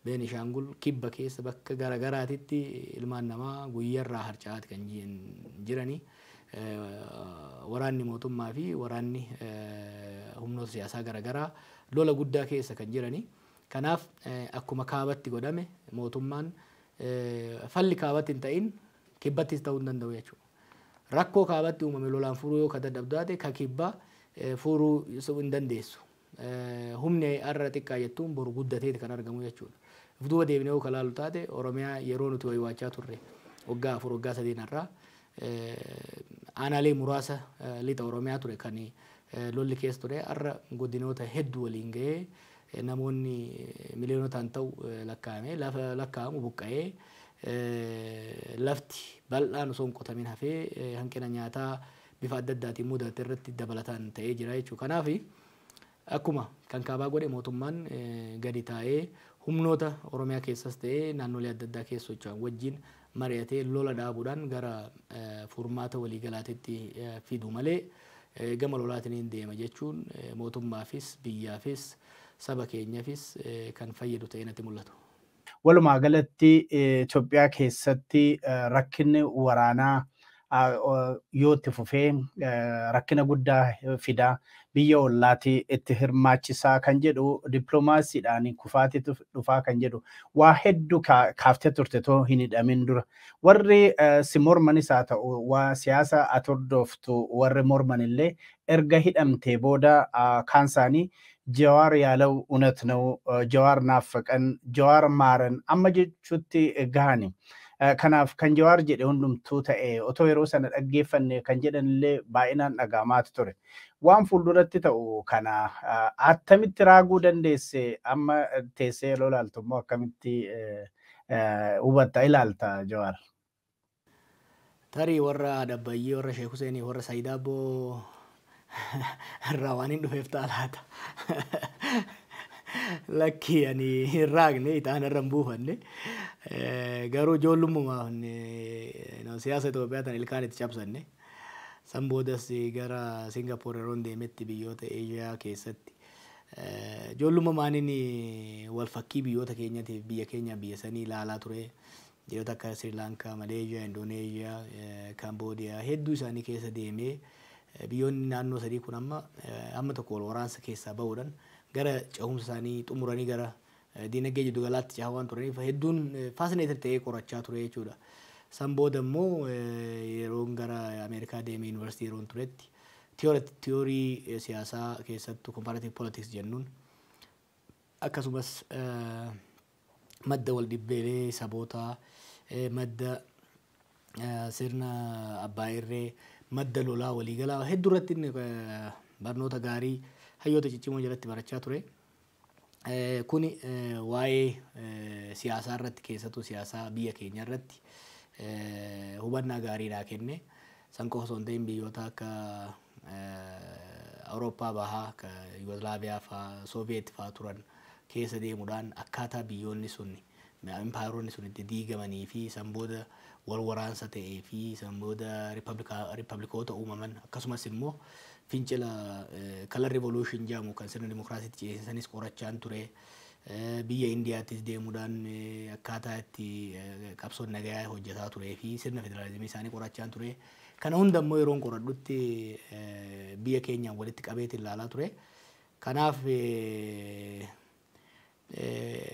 Beenishaangul kibba keessa bakka garaagaraatitti ilmaan namaa guyyaarraa harcaa'aati kan jiranii. Waraanni mootummaa fi waraanni humnoota siyaasaa garaagaraa lola guddaa keessa kan jiranii. Kanaaf akkuma kaabatti godhame mootummaan falli kaabatti hin ta'in kibbattis ta'uu hin danda'u jechuudha. Rakkoo kaabatti uumame lolaan furuu yoo ka dadhabdaate ka kibbaa furuu hin dandeessu. Humni har'a xiqqaa jettuun boru guddateeti kan argamu jechuudha. Duuba deebinee yoo kalaalu taate Oromiyaa yeroo nuti wayiwaachaa turre waggaa 4 waggaa 3 irraa aanaalee muraasa lixa Oromiyaa ture kan lolli keessa ture har'a godinoota hedduu waliin gahee namoonni miliyoonotaan ta'u lakkaa'amu buqqa'ee lafti bal'aan osoo hin qotamin hafee hanqina nyaataa bifa adda addaatiin mudate irratti dabalataan ta'ee jira jechuudha. Kanaaf akkuma kan kaabaa godhe mootummaan gadi taa'ee humnoota Oromiyaa keessas ta'ee naannolee adda addaa keessa socho'an wajjin mari'atee lola dhaabuudhaan gara furmaata waliigalaatitti fidu malee gama lolaatiin hin deema jechuun mootummaafis biyyaafis saba keenyaafis kan fayyadu ta'ee natti mul'atu. Walumaa galatti Itoophiyaa keessatti rakkinni waraanaa yoo itti fufee rakkina guddaa fidaa biyya ollaatti itti hirmaachisaa kan jedhu dippiloomaasiidhaan kufaatitu dhufaa kan jedhu waa hedduu kaaftee turte too hin hidhamin dura warri si mormanis haa ta'u waa siyaasa ati hordoftu warri morman illee erga hidhamtee booda kaan isaanii ጀዋር ያለው እውነት ነው ጀዋር ናፈቀን ጀዋር ማረን amma jechuutti gahani kanaaf kan jawaar jedhe hundumtuu ta'e otoo yeroo sana dhaggeeffanne kan jedhanillee baay'inaan dhaga'amaatu ture waan fuulduratti ta'u kana attamitti raaguu dandeesse amma teessee yeroo ilaaltu immoo akkamitti hubatta ilaalta jawaar tarii warra dabbayyee warra Sheek Huseenii warra Sayidaaboo Rawanin dhufeef taalaata. Lakkii ani hin raagne itaan irra hin buufanne. Garuu ijoollummaan siyaasa Itoophiyaa tan ilkaan itti cabsanne. San boodas gara Singapoor yeroo deemetti biyyoota Eeshiyaa keessatti. Ijoollummaan wal fakkii biyyoota keenyaatiif biyya keenya biyya sanii ilaalaa ture. Biyyoota akka Sri Lankaa, Maleeshiyaa, Indooneeshiyaa, Kaamboodiyaa hedduu isaanii keessa deemee biyyoonni naannoo sadii kun amma tokko wal waraansa keessaa bahuudhaan gara cehumsa isaanii xumuranii gara diinagdee jiddu galaatti cehaa waan turaniif hedduun faasineetir ta'ee qorachaa ture jechuudha. San booda immoo yeroon gara Ameerikaa deemee yuunivarsiitii yeroon turetti tiyoorii siyaasaa keessattuu comparative politics jennuun akkasumas madda wal dhibbeelee sabootaa madda sirna abbaa irree madda lolaa waliigalaa hedduu irratti barnoota gaarii hayyoota ciccimoo jalatti barachaa ture. Kuni waa'ee siyaasaa irratti keessattuu siyaasaa biyya keenya irratti hubannaa gaariidhaa kenne. San qofa osoo hin ta'in biyyoota akka Awurooppaa bahaa akka Yugoslaaviyaa fa'aa Sooviyeet fa'aa turan keessa deemuudhaan akkaataa biyyoonni sun impaayeroonni sun itti diigamanii fi san booda wal waraansa ta'ee fi san booda riippablikoota uumaman akkasumas immoo fincila kalar rivolution jedhamu kan sirna dimokiraasiitti ceesisanis qorachaan ture. Biyya Indiyaattis deemuudhaan akkaataa itti qabsoon nagayaa hojjetaa turee fi sirna federaalizimii isaanii qorachaan ture. Kana hunda immoo yeroon qoradhutti biyya keenyaan walitti qabeeti ilaalaa ture. Kanaaf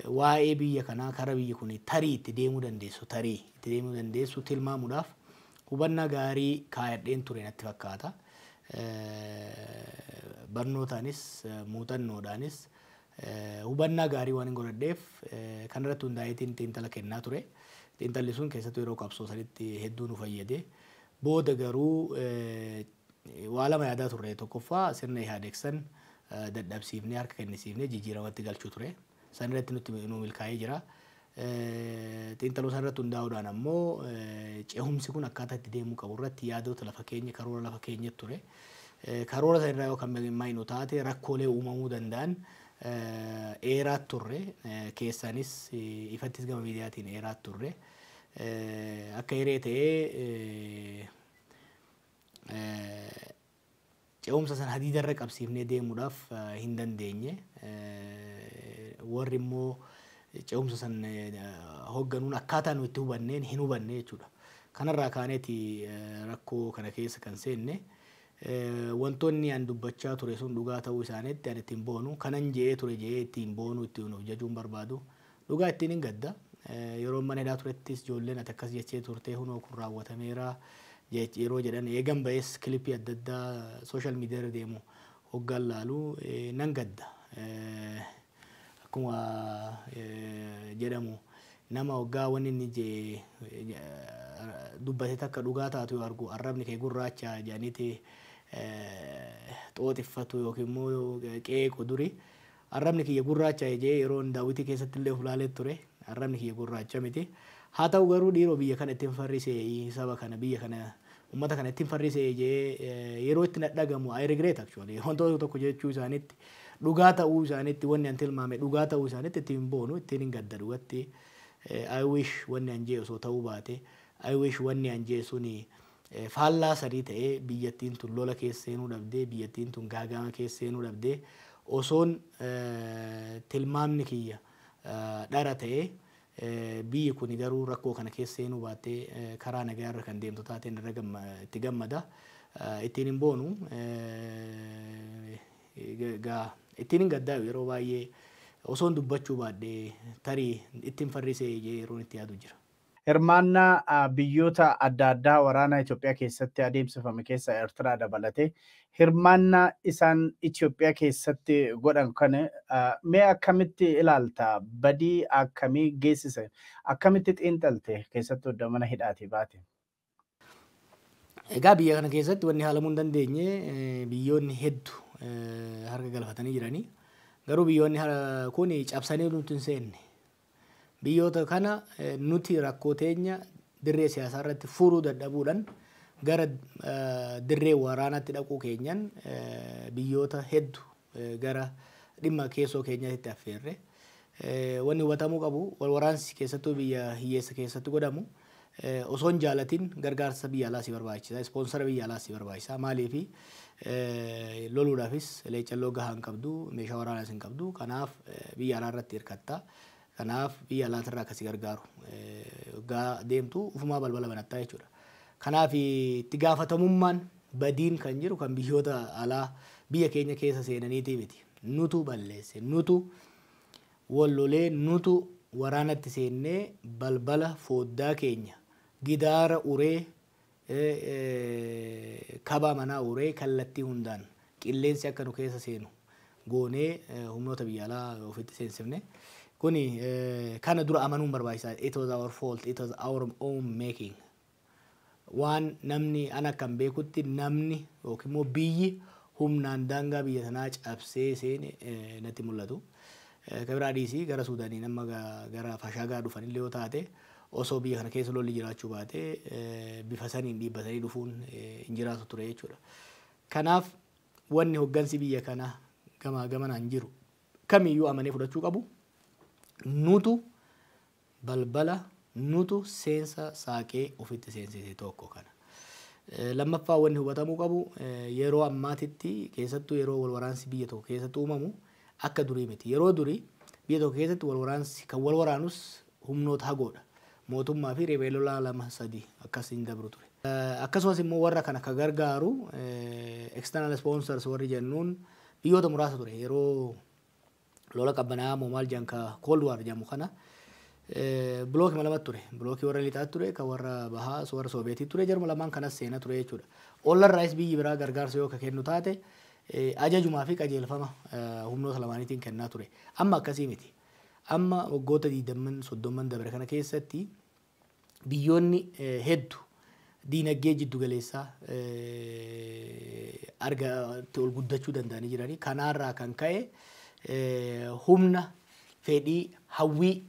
waa'ee biyya kanaa kara biyyi kun tarii itti deemuu dandeessu tilmaamuudhaaf hubannaa gaarii kaayadheen ture natti fakkaata. Barnootaanis muuxannoodhaanis hubannaa gaarii waan hin godhadheef kanarratti hundaa'eetiin xiinxala kennaa ture. Xiinxalli sun keessattuu yeroo qabsoo sanitti hedduu nu fayyade. Booda garuu waa lama yaadaa turre. Tokkoffaa sirna Ihaadeegsan dadhabsiifnee harka kennisiifnee jijjiiramatti galchuu ture. San irratti nutti nu milkaa'ee jira. Xiinxaluu san irratti hundaa'uudhaan ammoo cehumsi kun akkaataa itti deemuu qabu irratti yaadota lafa keenya karoora lafa keenyatti ture. Karoora san irraa yookaan maayinu taate rakkoolee uumamuu danda'an eeraat turre. Keessaanis ifattis gama miidiyaatiin eeraat turre. Akka hiree ta'ee cehumsa san hadiidarra qabsiifnee deemuudhaaf hin dandeenye. Warri immoo cehumsa san hoogganuun akkaataa nu itti hubanneen hin hubanne jechuudha. Kanarraa kaaneeti rakkoo kana keessa kan seenne wantoonni an dubbachaa ture sun dhugaa ta'uu isaaniitti an ittiin boonu kanan je'ee ture je'ee ittiin boonu ittiin of jajuun barbaadu dhugaa ittiin hin gadda. Yeroo mana hidhaa turettis ijoolleen ati akkas jechee turtee hunoo kun raawwatameera yeroo jedhan eegan ba'es kilipii adda addaa sooshaal miidiyaa deemu hoggaan laalu nan gadda. Akkuma jedhamu nama hoggaa wanni inni dubbate takka dhugaa taatu yoo argu arrabni kee gurraacha jedhaniiti xooxiffatu yookiin immoo qeequ duri arrabni kiyya gurraacha jedhee yeroo daawwitii keessatti illee ulaalee ture arrabni kiyya gurraacha miti. Haa ta'u garuu dhiiroo biyya kana ittiin farrisee saba kana biyya kana uummata kana ittiin farrisee jedhee yeroo itti dhagamu I regret actually wantoota tokko jechuu isaaniitti dhugaa ta'uu isaaniitti wanni an tilmaame dhugaa ta'uu isaaniitti ittiin boonu ittiin hin gadda dhugatti. I wish wanni an jee osoo ta'uu baate I wish wanni an jee suni faallaa sadii ta'ee biyyattiin tun lola keessa seenuu dhabdee biyyattiin tun gaagama keessa seenuu dhabdee osoon tilmaamni kiyya dhara ta'ee biyyi kun garuu rakkoo kana keessa seenuu baattee karaa nagaa irra kan deemtu taateen itti gammada. Ittiin hin boonu ittiin hin gaddaa yeroo baay'ee osoon dubbachuu baadhee tarii ittiin farrisee yeroon itti yaadu jira. Hirmaannaa biyyoota adda addaa waraana Itoophiyaa keessatti adeemsifame keessa Eertiraa dabalatee hirmaannaa isaan Itoophiyaa keessatti godhan kana mee akkamitti ilaalta? Badii akkamii geessise? Akkamitti xiinxalte keessattuu iddoo mana hidhaatii baate? Egaa biyya kana keessatti wanni haalamuu hin dandeenye biyyoonni hedduu harka galfatanii jiranii. Garuu biyyoonni kun cabsanii nuti hin seenne. Biyyoota kana nuti rakkoo teenya dirree siyaasaa irratti furuu dadhabuudhaan gara dirree waraanaatti dhaquu keenyan biyyoota hedduu gara dhimma keessoo keenyaatti affeerre. Wanni hubatamuu qabu wal waraansi keessattuu biyya hiyyeessa keessatti godhamu osoo hin jaalatin gargaarsa biyya alaa si barbaachisa, ispoonsara biyya alaa si barbaachisa. Maaliif loluudhaafis leecalloo gahaa hin qabdu, meeshaa waraanaas hin qabdu. Kanaaf biyya alaa irratti hirkatta. Kanaaf biyya alaatirraa akkasii gargaaru gaa deemtu ufumaa balbala banattaa jechuudha. Kanaaf itti gaafatamummaan badiin kan jiru kan biyyoota alaa biyya keenya keessa seenaniitii miti. Nutu balleesse, nutu wallolee, nutu waraanatti seennee balbala fooddaa keenya gidaara uree kabaa manaa uree kallattii hundaan qilleensi akka nu keessa seenu goonee humnoota biyya alaa ofitti seensifne. Kuni kana dura amanuun barbaachisaa. It was our fault. It was our own making. Waan namni ana kan beekutti namni yookiin immoo biyyi humnaan daangaa biyya sanaa cabsee seene natti mul'atu. Kabiraa dhiisii gara Suudaanii nama gara Fashagaa dhufanillee yoo taate osoo biyya kana keessa lolli jiraachuu baate bifa saniin dhiibbatanii dhufuun hin jiraatu ture jechuudha. Kanaaf wanni hoggansi biyya kana gamaa gamanaan jiru kamiyyuu amanee fudhachuu qabu. Nutu balbala nutu seensa saaqee ofitti seensise tokko kana. Lammaffaa wanni hubatamuu qabu yeroo ammaatitti keessattuu yeroo wal waraansi biyya tokko keessatti uumamu akka durii miti. Yeroo durii biyya tokko keessatti wal waraansi kan wal waraanus humnoota hagoodha. Mootummaa fi ribeelolaa 2-3 akkasiin dabru ture. Akkasumas immoo warra kana akka gargaaru external sponsors warri jennuun biyyoota muraasa ture. Yeroo lola qabbanaa maal janka Cold War jedhamu kana blookii lama ture. Blookii warra lixaa ture kan warra bahaa warra Soobeetii ture. Jarma lamaan kanas seenaa ture jechuudha. Ollarraayis biyyi biraa gargaarsa yoo kennu taate ajajumaa fi qajeelfama humnoota lamaaniitiin kennaa ture. Amma akkasii miti. Amma waggoota 20-30 dabre kana keessatti biyyoonni hedduu diinagdee jiddu galeessaa argatti ol guddachuu danda'anii jiranii. Kanaarraa kan ka'e humna fedhii hawwii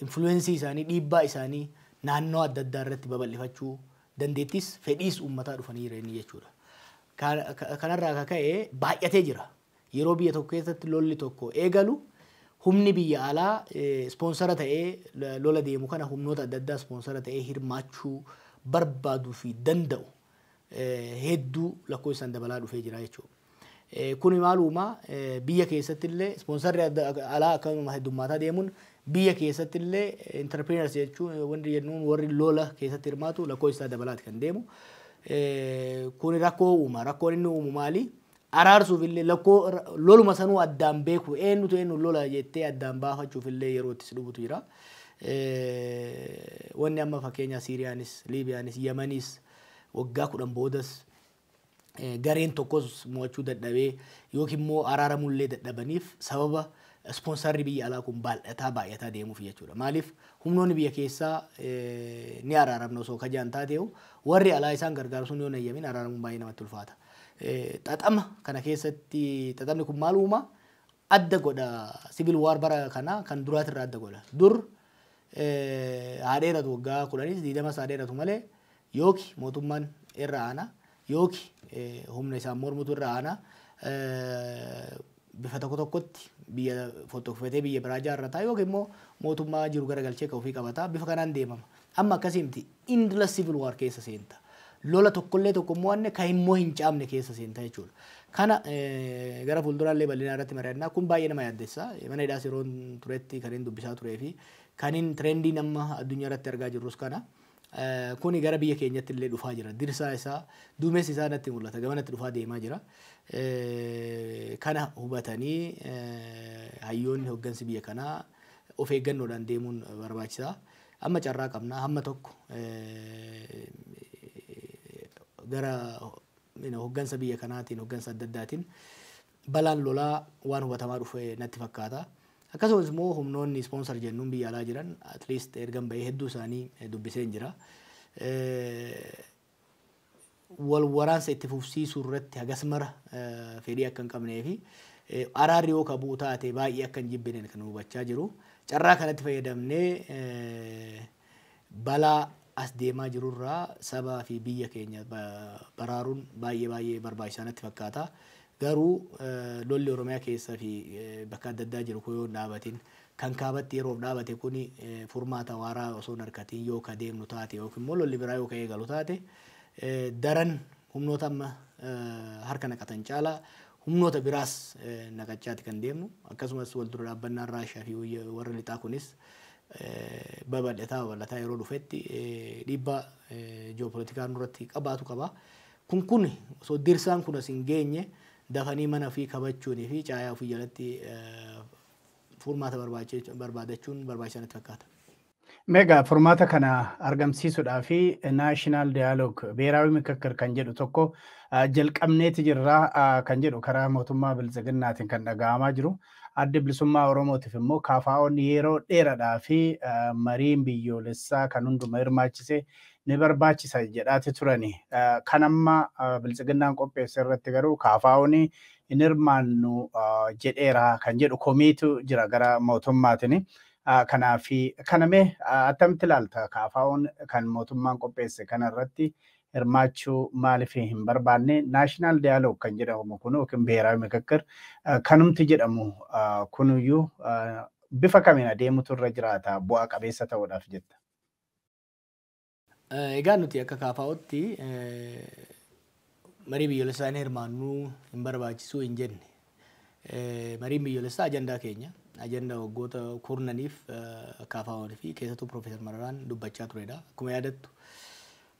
influensii isaanii dhiibbaa isaanii naannoo adda addaa irratti babal'ifachuu dandeettis fedhiis uummataa dhufanii jiranii jechuudha. Kanarraa kan ka'e baay'atee jira. Yeroo biyya tokko keessatti lolli tokko eegalu humni biyya alaa sponsora ta'ee lola deemu kana humnoota adda addaa sponsora ta'ee hirmaachuu barbaaduu fi danda'u hedduu lakkoofsaan dabalaa dhufee jira jechuudha. Kuni maaluma biyya keessatti illee sponsorri alaa akkasuma heddummaataa deemuun biyya keessatti illee entrepreneurs jechuun wanti jennuun warri lola keessatti hirmaatu lakkoofsa dabalaati kan deemu. Kuni rakkoo uuma. Rakkoon inni uumu maali? Araarsuuf illee lakkoo loluma sanuu addaan beeku eenyutu eenyu lola jettee addaan baafachuuf illee yeroo itti dhufutu jira. Wanni amma fakkeenya Siiriyaanis, Liibiyaanis, Yemaniis waggaa 10 boodas gareen tokkos mo'achuu dadhabee yookiin immoo araaramullee dadhabaniif sababa sponsorri biyya alaa kun baay'ataa deemuuf jechuudha. Maaliif humnoonni biyya keessaa ni araaramna osoo kajaan taateewu warri alaa isaan gargaaru sun yoo nayyamin araaramuun baay'ee namatti ulfaata. Xaxama kana keessatti xaxamni kun maal uuma? Adda godha civil war bara kana kan duraatirraa adda godha. Dur haadheeratu waggaa 10 haadheeratu malee yooki mootummaan irra aana yooki humna isaan mormutu irra aana bifa tokko tokkotti biyya fotokofatee biyya biraa ijaarrataa yookiin immoo mootummaa jiru garagalchee kan ofii qabataa bifa kanaan deemama. Amma akkasii miti endless civil war keessa seenta. Lola tokkollee tokko immoo kan immoo hin caamne keessa seenta jechuudha. Kana gara fuulduraallee bal'inaa irratti mari'annaa kun baay'ee nama yaaddessa. Mana hidhaa yeroon turetti kan inni dubbisaa turee fi kan inni tirendiin amma addunyaa irratti argaa jirrus kana. Kuni gara biyya keenyatti illee dhufaa jira. Dirsaa isaa duumessi isaa natti mul'ata. Gamanatti dhufaa deemaa jira. Kana hubatanii hayyoonni hooggansi biyya kanaa of eeggannoodhaan deemuun barbaachisaa. Amma carraa qabnaa hamma tokko gara hooggansa biyya kanaatiin hooggansa adda addaatiin balaan lolaa waan hubatamaa dhufe natti fakkaata. Akkasumas immoo humnoonni sponsor jennuun biyya alaa jiran at least ergan bahee hedduu isaanii dubbiseen jira. Wal waraansa itti fufsiisuu irratti hagas mara fedhii akka hin qabnee fi araarri yoo kabuu taate baay'ee akka hin jibbineen kan hubachaa jiru. Carraa kanatti fayyadamnee balaa as deemaa jirurraa sabaa fi biyya keenya baraaruun baay'ee barbaachisaa natti fakkaata. Garuu lolli Oromiyaa keessaa fi bakka adda addaa jiru kun yoo dhaabatin kan kaabatti yeroof dhaabate kuni furmaata waaraa osoo hin argatiin yoo ka deemnu taate yookiin immoo lolli biraa yoo ka eegalu taate daran humnoota amma harka naqatan caalaa humnoota biraas naqachaati kan deemnu. Akkasumas wal dura dhaabbannaan Raashiyaa fi warra lixaa kunis babal'ataa yeroo dhufetti dhiibbaa ji'oopolitikaa nurratti qabaatu qaba. Kun osoo dirsaan kun as hin geenye dafanii mana ofii kabachuunii fi caayaa ofii jalatti furmaata barbaadachuun barbaachisaa natti fakkaata. Meegaa furmaata kana argamsiisuudhaa fi naashinaal diyaaloog beeraawi mikakkir kan jedhu tokko jalqabneeti jirraa kan jedhu karaa mootummaa biltsiginnaatiin kan dhaga'amaa jiru. Adda bilisummaa Oromootiif immoo KFO'n yeroo dheeraadhaa fi mariin biyyoolessaa kan hunduma hirmaachise ni barbaachisa jedhaati turani. Kan amma biltsiginnaan qopheesse irratti garuu KFO'n hin hirmaannu jedheera kan jedhu komiitu jira gara mootummaatiin. Kanaafi kanamee attamitti ilaalta KFO'n kan mootummaan qopheesse kanarratti hirmaachuu maaliif hin barbaanne naashinaal diyaaloog kan jedhamu kun yookiin beeraawi mikakkir kanumti jedhamu kunuyyuu bifa kamiin adeemutu irra jiraata bu'aa qabeessa ta'uudhaaf jetta. Egaa nuti akka KFO'tti marii biyyoolessaa hin hirmaannuu hin barbaachisuu hin jenne. Mariin biyyoolessaa ajandaa keenya. Ajandaa waggoota kurnaniif KFO'n fi keessattuu Profeesar Mararaan dubbachaa turedha. Akkuma yaadattu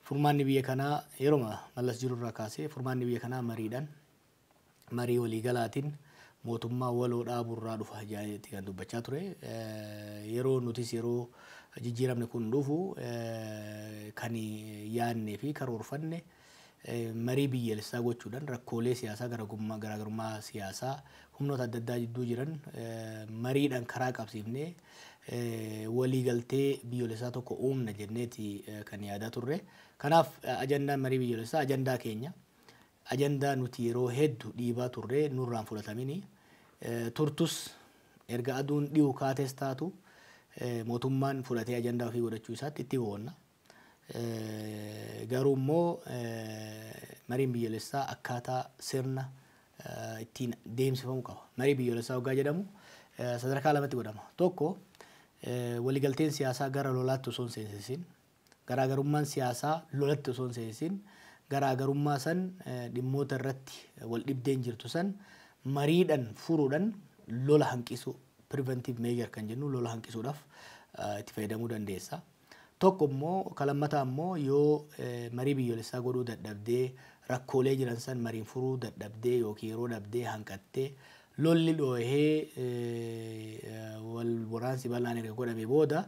furmaanni biyya kanaa yeroo mallas jirurraa kaasee furmaanni biyya kanaa mariidhaan marii waliigalaatiin mootummaa waloo dhaaburraa dhufa jedhanii kan dubbachaa ture. Yeroo nutis yeroo jijjiiramni kun dhufu kan yaadnee fi karoorfanne marii biyyoolessaa gochuudhaan rakkoolee siyaasaa garaagarummaa siyaasaa humnoota adda addaa jidduu jiran mariidhaan karaa qabsiifnee waliigaltee biyyoolessaa tokko uumna jenneeti kan yaadaa turre. Kanaaf ajandaan marii biyyoolessaa ajandaa keenya. Ajandaa nuti yeroo hedduu dhiibaa turre nurraan fudhatamini. Turtus erga aduun dhi'u kaates taatu mootummaan fudhatee ajandaa ofii godhachuu isaatti itti boonna. Garuu immoo mariin biyyoolessaa akkaataa sirna ittiin deemsifamu qaba. Marii biyyoolessaa waggaa jedhamu sadarkaa lamatti godhama. Tokko waliigalteen siyaasaa gara lolaatti osoo hin seensisin, garaagarummaan siyaasaa lolatti osoo hin seensisin, garaagarummaa san dhimmoota irratti wal dhibdeen jirtu san mariidhaan furuudhaan lola hanqisuu preventive measure kan jennu lola hanqisuudhaaf itti fayyadamuu dandeessa. Tokko immoo kalammataa immoo yoo marii biyyoolessaa godhuu dadhabdee rakkoolee jiran san mariin furuu dadhabdee yookiin yeroo dhabdee hanqattee lolli dhoohee wal waraansi bal'aan erga godhame booda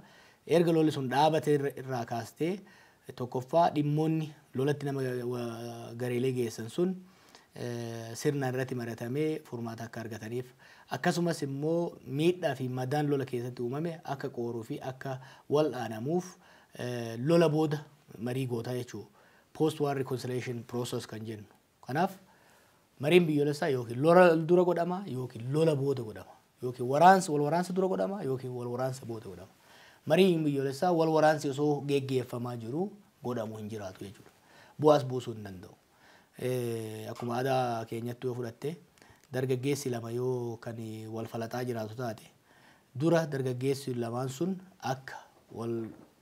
erga lolli sun dhaabate irraa kaastee tokkoffaa dhimmoonni lolatti nama gareelee geessan sun sirnaan irratti maratamee furmaata akka argataniif akkasumas immoo miidhaa fi madaan lola keessatti uumame akka qooruu fi akka wal dhaanamuuf lola booda marii gootaa jechuudha. Post war reconciliation process kan jennu. Kanaaf mariin biyyoolessaa yookiin lola dura godhama yookiin lola booda godhama. Yookiin wal waraansa dura godhama yookiin wal waraansa booda godhama. Mariin biyyoolessaa wal waraansi osoo geggeeffamaa jiru godhamu hin jiraatu jechuudha. Bu'aas buusuu hin danda'u. Akkuma aadaa keenyatti yoo fudhatte dargaggeessi lama yoo kan wal falaxaa jiraatu taate dura dargaggeessi lamaan sun akka wal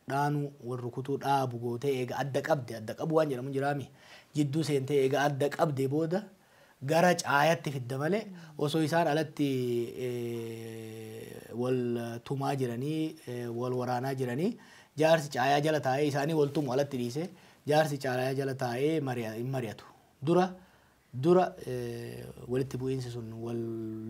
dhaanu wal rukutuu dhaabu gootee eega adda qabu waan jedhamu jiraami jidduu seentee eega adda qabde booda gara caayaatti fidda malee osoo isaan alatti wal tumaa jiranii wal waraanaa jiranii jaarsi caayaa jala taa'ee isaanii wal tumu alatti dhiise jaarsi caayaa jala taa'ee hin mari'atu. Dura walitti bu'iinsi sun wal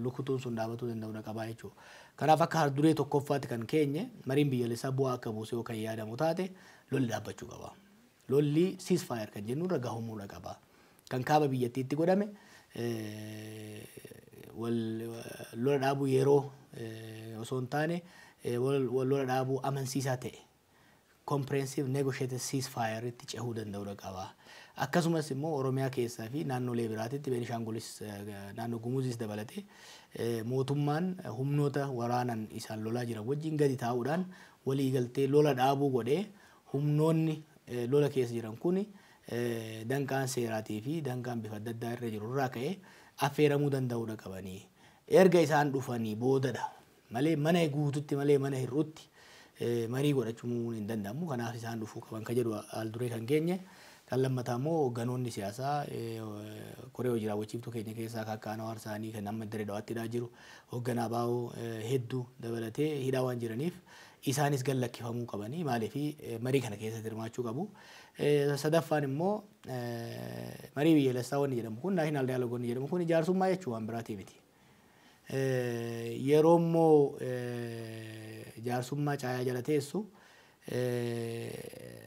lukutuun sun dhaabatuu danda'u qabaa jechuudha. Kanaaf akka harduree tokkoffaatti kan keenye mariin biyyaalessaa bu'aa akka buusee kan yaadamu taate lolli dhaabbachuu qaba. Lolli ceasefire kan jennu irra gahumuu qaba. Kan kaaba biyyattiitti godhame lola dhaabuu yeroo osoo hin taane lola dhaabuu amansiisaa ta'e comprehensive negotiated ceasefire itti cehuu danda'u qaba. Akkasumas immoo Oromiyaa keessaa fi naannolee biraatitti Beenishaangulis naannoo Gumuzis dabalatee mootummaan humnoota waraanan isaan lolaa jiran wajjin gadi taa'uudhaan walii galtee lola dhaabuu godhee humnoonni lola keessa jiran kuni danqaan seeraatii fi danqaan bifa adda addaa irra jiru irraa ka'ee affeeramuu danda'uu qabanii. Erga isaan dhufanii boodadha malee mana guututti malee mana hir'utti marii godhachuu hin danda'amu. Kanaaf isaan dhufuu qaban kan jedhu haalduree kan keenye. Kan lammataa immoo hogganoonni siyaasaa koree hojii raawwachiiftuu keenya keessaa akka Anwaar Saanii kan amma Dirree Dhawaatti jiru hoogganaa baa'uu hedduu dabalatee hidhaa waan jiraniif isaanis gallakkifamuu qabanii maaliif marii kana keessatti hirmaachuu qabu. Sadaffaan immoo marii biyyaalessaa wanni jedhamu kun naashinaal daayaloog wanni jedhamu kun ijaarsummaa jechuu waan biraatii miti. Yeroo immoo ijaarsummaa caayaa jala teessu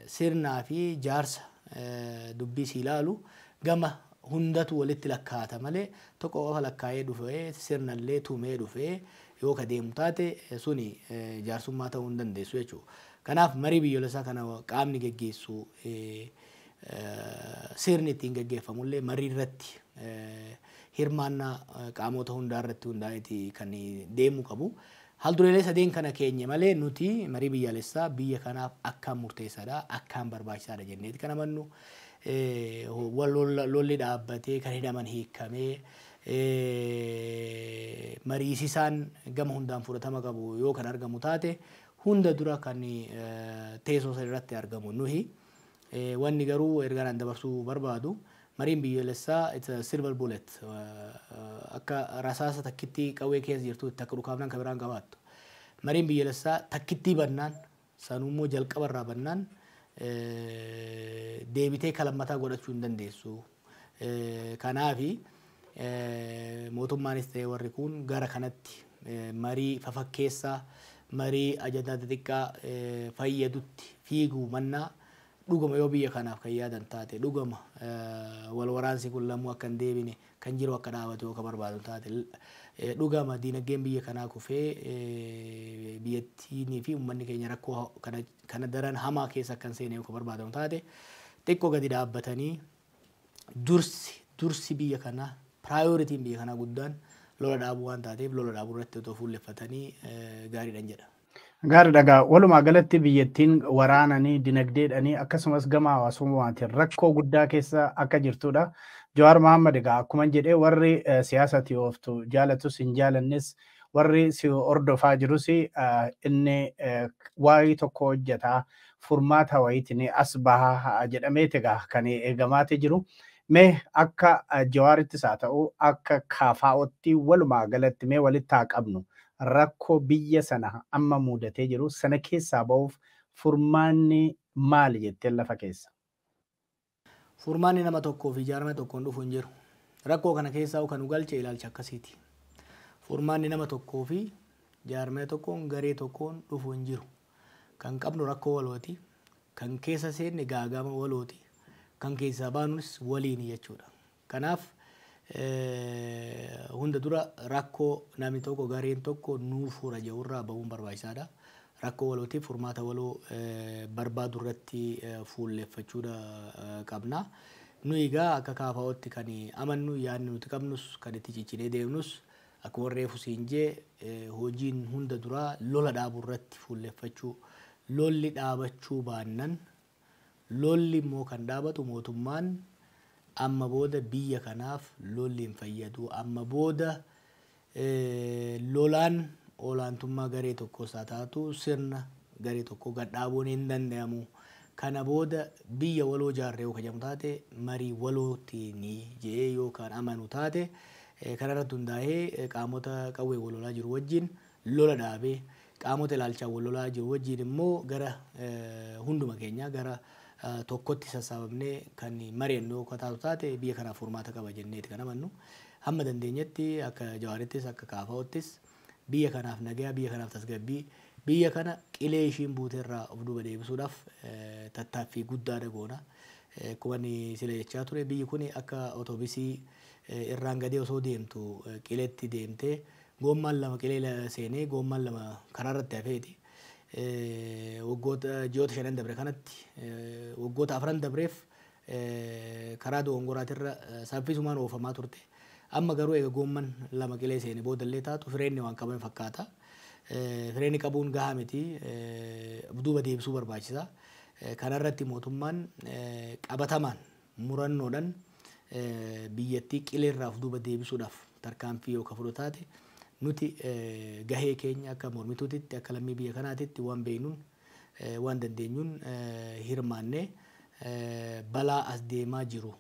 sirnaa fi jaarsa dubbii si ilaalu gama hundatu walitti lakkaata malee tokko qofa lakkaa'ee dhufee sirnallee tumee dhufee yoo ka deemu taate suni jaarsummaa ta'uu hin dandeessu jechuudha. Kanaaf marii biyyoolessaa kana qaamni geggeessu sirni ittiin geggeeffamullee marii irratti hirmaannaa qaamota hundaa irratti hundaa'eeti kan deemuu qabu. Haldureelee sadeen kana keenya malee nuti marii biyyaalessaa biyya kanaaf akkaan murteessaadha, akkaan barbaachisaadha jenneeti kan amannu. Lolli dhaabbatee kan hidhaman hiikamee mariisisaan gama hundaan fudhatama qabu yoo kan argamu taate hunda dura kan teessoo sana irratti argamu nuhi. Wanni garuu ergaan dabarsuu barbaadu mariin biyyaalessaa silver bullet akka rasaasa takkitti qawwee keessa jirtu takka dhukaafnaan kan biraan qabaattu. Mariin biyyaalessaa takkitti bannaan sanummoo jalqabarraa bannaan deebitee kalammataa godhachuu hin dandeessu. Kanaafi mootummaanis ta'e warri kun gara kanatti marii fafakkeessaa marii ajandaa xixiqqaa fayyadutti fiiguu mannaa dhugama yoo biyya kanaaf kan yaadan taate dhugama wal waraansi kun lammuu akka hin deebine kan jiru akka dhaabatu yoo ka barbaadu taate dhugama diinagdeen biyya kanaa kufee biyyattiinii fi uummanni keenya rakkoo kana daran hamaa keessa akka hin seene yoo ka barbaadamu taate xiqqoo gadi dhaabbatanii dursi biyya kanaa piraayoritiin biyya kanaa guddaan lola dhaabuu waan taateef lola dhaabuu irratti otoo fuulleffatanii gaariidhan jedha. Gaarii dhagaa walumaa galatti biyyattiin waraananii dinagdeedhanii akkasumas gama hawaasummaatiin rakkoo guddaa keessa akka jirtudha. Jawaar Mohaammed egaa akkuma jedhee warri siyaasatti ooftu jaalatus hin jaalannes warri si hordofaa jirus inni waa'ee tokko hojjetaa furmaata wayiitiin as bahaa jedhamee egaa kan eegamaati jiru. Mee akka Jawaarittis haa ta'u akka KFO'tti walumaa galatti mee walitti haa qabnu. Rakkoo biyya sana amma mudatee jiru sana keessaa ba'uuf furmaanni maali jettee lafa keessa? Furmaanni nama tokkoo fi jaarmaa tokkoon dhufu hin jiru. Rakkoo kana keessaa kan galche ilaalcha akkasiiti. Furmaanni nama tokkoo fi jaarmaa tokkoon garee tokkoon dhufu hin jiru. Kan qabnu rakkoo walooti. Kan keessa seenne gaagama walooti. Kan keessaa baanus waliin jechuudha. Kanaaf hunda dura rakkoo namni tokko gareen tokko nuuf fura jedhurraa bahuun barbaachisaadha. Rakkoo walootiif furmaata waloo barbaadu irratti fuulleffachuudha qabna. Nu egaa akka KFO'tti kan amannu yaadni nuti qabnus kan itti ciccinee deemnus akka warree fusiinjee hojiin hunda dura lola dhaabuu irratti fuulleffachuu lolli dhaabachuu baannan lolli immoo kan dhaabatu mootummaan amma booda biyya kanaaf lolli hin fayyadu amma booda lolaan olaantummaa garee tokkos haa taatu sirna garee tokko gad dhaabuun hin danda'amu kana booda biyya waloo jaarree yoo kajamu taate marii walootiin jee yookaan amanu taate kanarratti hundaa'ee qaamota qawwee wal lolaa jiru wajjin lola dhaabee qaamota ilaalchaa wal lolaa jiru wajjin immoo gara hunduma keenya gara tokkotti sassaabamnee kan mari'annoo kataatu taate biyya kanaaf furmaata qaba jenneeti kan amannu hamma dandeenyetti akka Jawaarittis akka Kaafaa'ottis biyya kanaaf nagaa biyya kanaaf tasgabbii biyya kana qilee ishiin buuteerraa of duuba deebisuudhaaf tattaaffii guddaadha goona. Akkuma sila jechaa ture biyyi kun akka otoobisii irraan gadee osoo deemtu qileetti deemtee goommaan lama qilee seenee goommaan lama karaarratti hafeeti. Waggoota ji'oota 5 dabre kanatti waggoota 4 dabreef karaa dogongoraatirra saffisumaan oofamaa turte. Amma garuu egaa goomman lama qilee seenee boodallee taatu fireenni waan qaban fakkaata. Fireenni qabuun gahaa miti duuba deebisuu barbaachisa. Kanarratti mootummaan qabatamaan murannoodhaan biyyattii qileerraa of duuba deebisuudhaaf tarkaanfii yoo fudhatu taate nuti gahee keenya akka mormituutitti akka lammii biyya kanaatitti waan beeknuun waan dandeenyuun hirmaannee balaa as deemaa jiru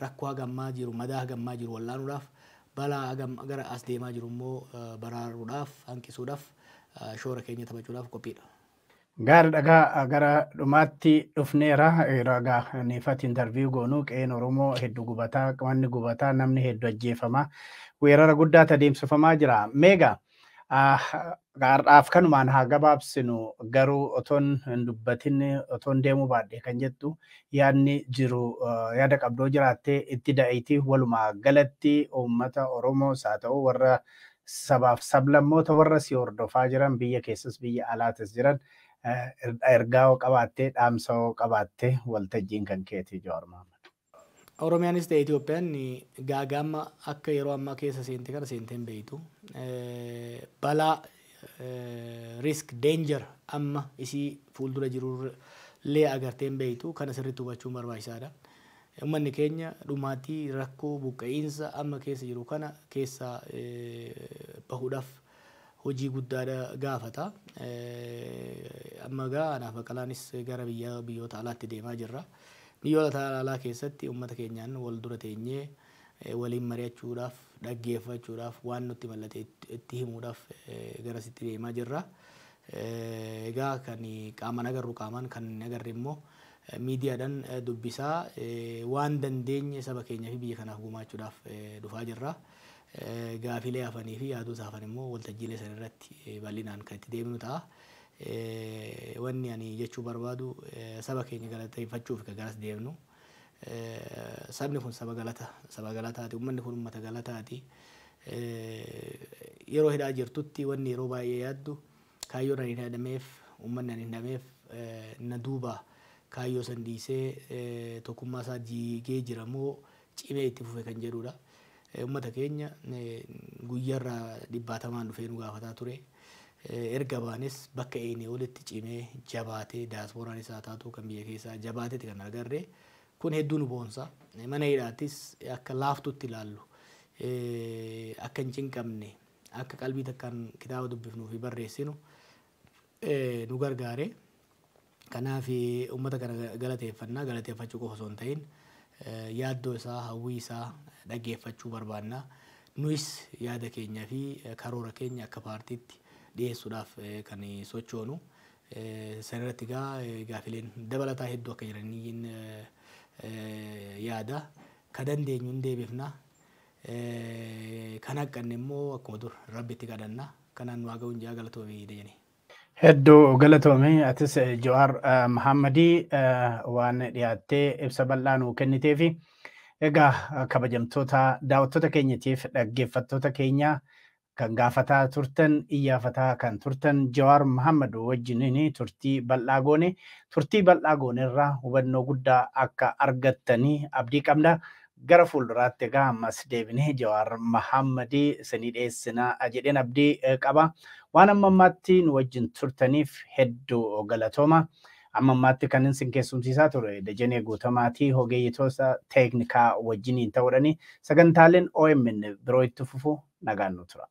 rakkoo hagammaa jiru madaa hagammaa jiru wallaanuudhaaf balaa gara as deemaa jiru immoo baraaruudhaaf hanqisuudhaaf shoora keenya taphachuudhaaf qophiidha. Gaari dhagaa gara dhumaatti dhufneera ragaa neefati interview goonuu qe'een Oromoo hedduu gubataa qaamni gubataa namni hedduu ajjeefamaa weerara guddaa adeemsifamaa jira. Meegaa gaardaaf kanumaan haa gabaabsinu garuu otoon hin dubbatin otoon deemuu baadhee kan jettu yaadni jiru yaada qabdoo jiraattee itti da'iitii walumaa galatti uummata Oromoo haa ta'u warra sabaaf sablammoota warra si hordofaa jiran biyya keessas biyya alaatis jiran ergaa qabaattee dhaamsa qabaattee waltajjiin kan keetii Jawaar Mohaammed. Oromiyaanis ta'e Itoophiyaan gaagaama akka yeroo ammaa keessa seente kana seenteen beeytu balaa risk danger amma isii fuuldura jirullee agarteen beeytu kana sirriitti hubachuun barbaachisaadha. Uummanni keenya dhumaatii rakkoo buqqa'iinsa amma keessa jiru kana keessa bahuudhaaf hojii guddaadha gaafata. Amma anaaf Baqqalaanis gara biyyoota alaatti deemaa jirra. Biyyoota alaa keessatti uummata keenyaan wal dura teenyee waliin mari'achuudhaaf dhaggeeffachuudhaaf waan nutti mallate itti himuudhaaf garasitti deemaa jirra. Egaa kan qaamaan agarru qaamaan kan agarre immoo miidiyaadhaan dubbisaa waan dandeenye saba keenyaa fi biyya kanaaf gumaachuudhaaf dhufaa jirra. Gaafilee hafanii fi yaadota hafan immoo waltajjiilee sana irratti bal'inaan kan itti deemnu ta'a. Wanni ani jechuu barbaadu saba keenya galateeffachuuf kan garas deemnu. Sabni kun saba galataati, uummanni kun uummata galataati. Yeroo hidhaa jirtutti wanni yeroo baay'ee yaaddu kaayyoo ani hin hidhameef uummanni ani hin hidhameef na duuba kaayyoo san dhiisee tokkummaa isaa jiigee jiramoo cimee itti fufe kan jedhudha. Uummata keenya guyyaarraa 100 dhufee nu gaafataa ture. Erga baanes bakka eenee walitti cimee jabaatee diyaaspooraan isaa taatu kan biyya keessaa jabaateeti kan agarre. Kun hedduu nu boonsa. Mana hidhaattis akka laaftutti ilaallu akka hin cinqabne akka qalbii takkaan kitaaba dubbifnuu fi barreessinu nu gargaare. Kanaaf uummata kana galateeffachuu qofa osoo hin ta'in yaaddoo isaa hawwii isaa dhaggeeffachuu barbaanna. Nuyis yaada keenyaa fi karoora keenya akka paartiitti dhiyeessuudhaaf kan sochoonu. Sanarratti gaafileen dabalataa hedduu akka jiraniin yaada kan dandeenyu hin deebifna. Kan haqqanne immoo akkuma dur rabbitti kadhanna. Kanaan nu haa ga'uun jaa galatoomii deene. Hedduu galatoomii atis Jawaar Mohaammed waan dhiyaattee ibsa bal'aa nuu kennitee fi egaa kabajamtoota daawwattoota keenyatiif dhaggeeffattoota keenya kan gaafataa turtan iyyafataa kan turtan Jawaar Mohaammed wajjiniin turtii bal'aa goone irraa hubannoo guddaa akka argattanii abdii qabna. Gara fuulduraatti egaa ammas deebinee Jawaar Mohaammed isinii dhiyeessinaa jedheen abdii qaba. Waan ammaatti nu wajjin turtaniif hedduu galatooma. Ammaatti kan isin keessumsiisaa ture Dajanee Guutamaatii ogeeyyiitoota teeknikaa wajjiniin ta'uudhaani sagantaaleen OMN biroo itti fufu nagaan nu tura.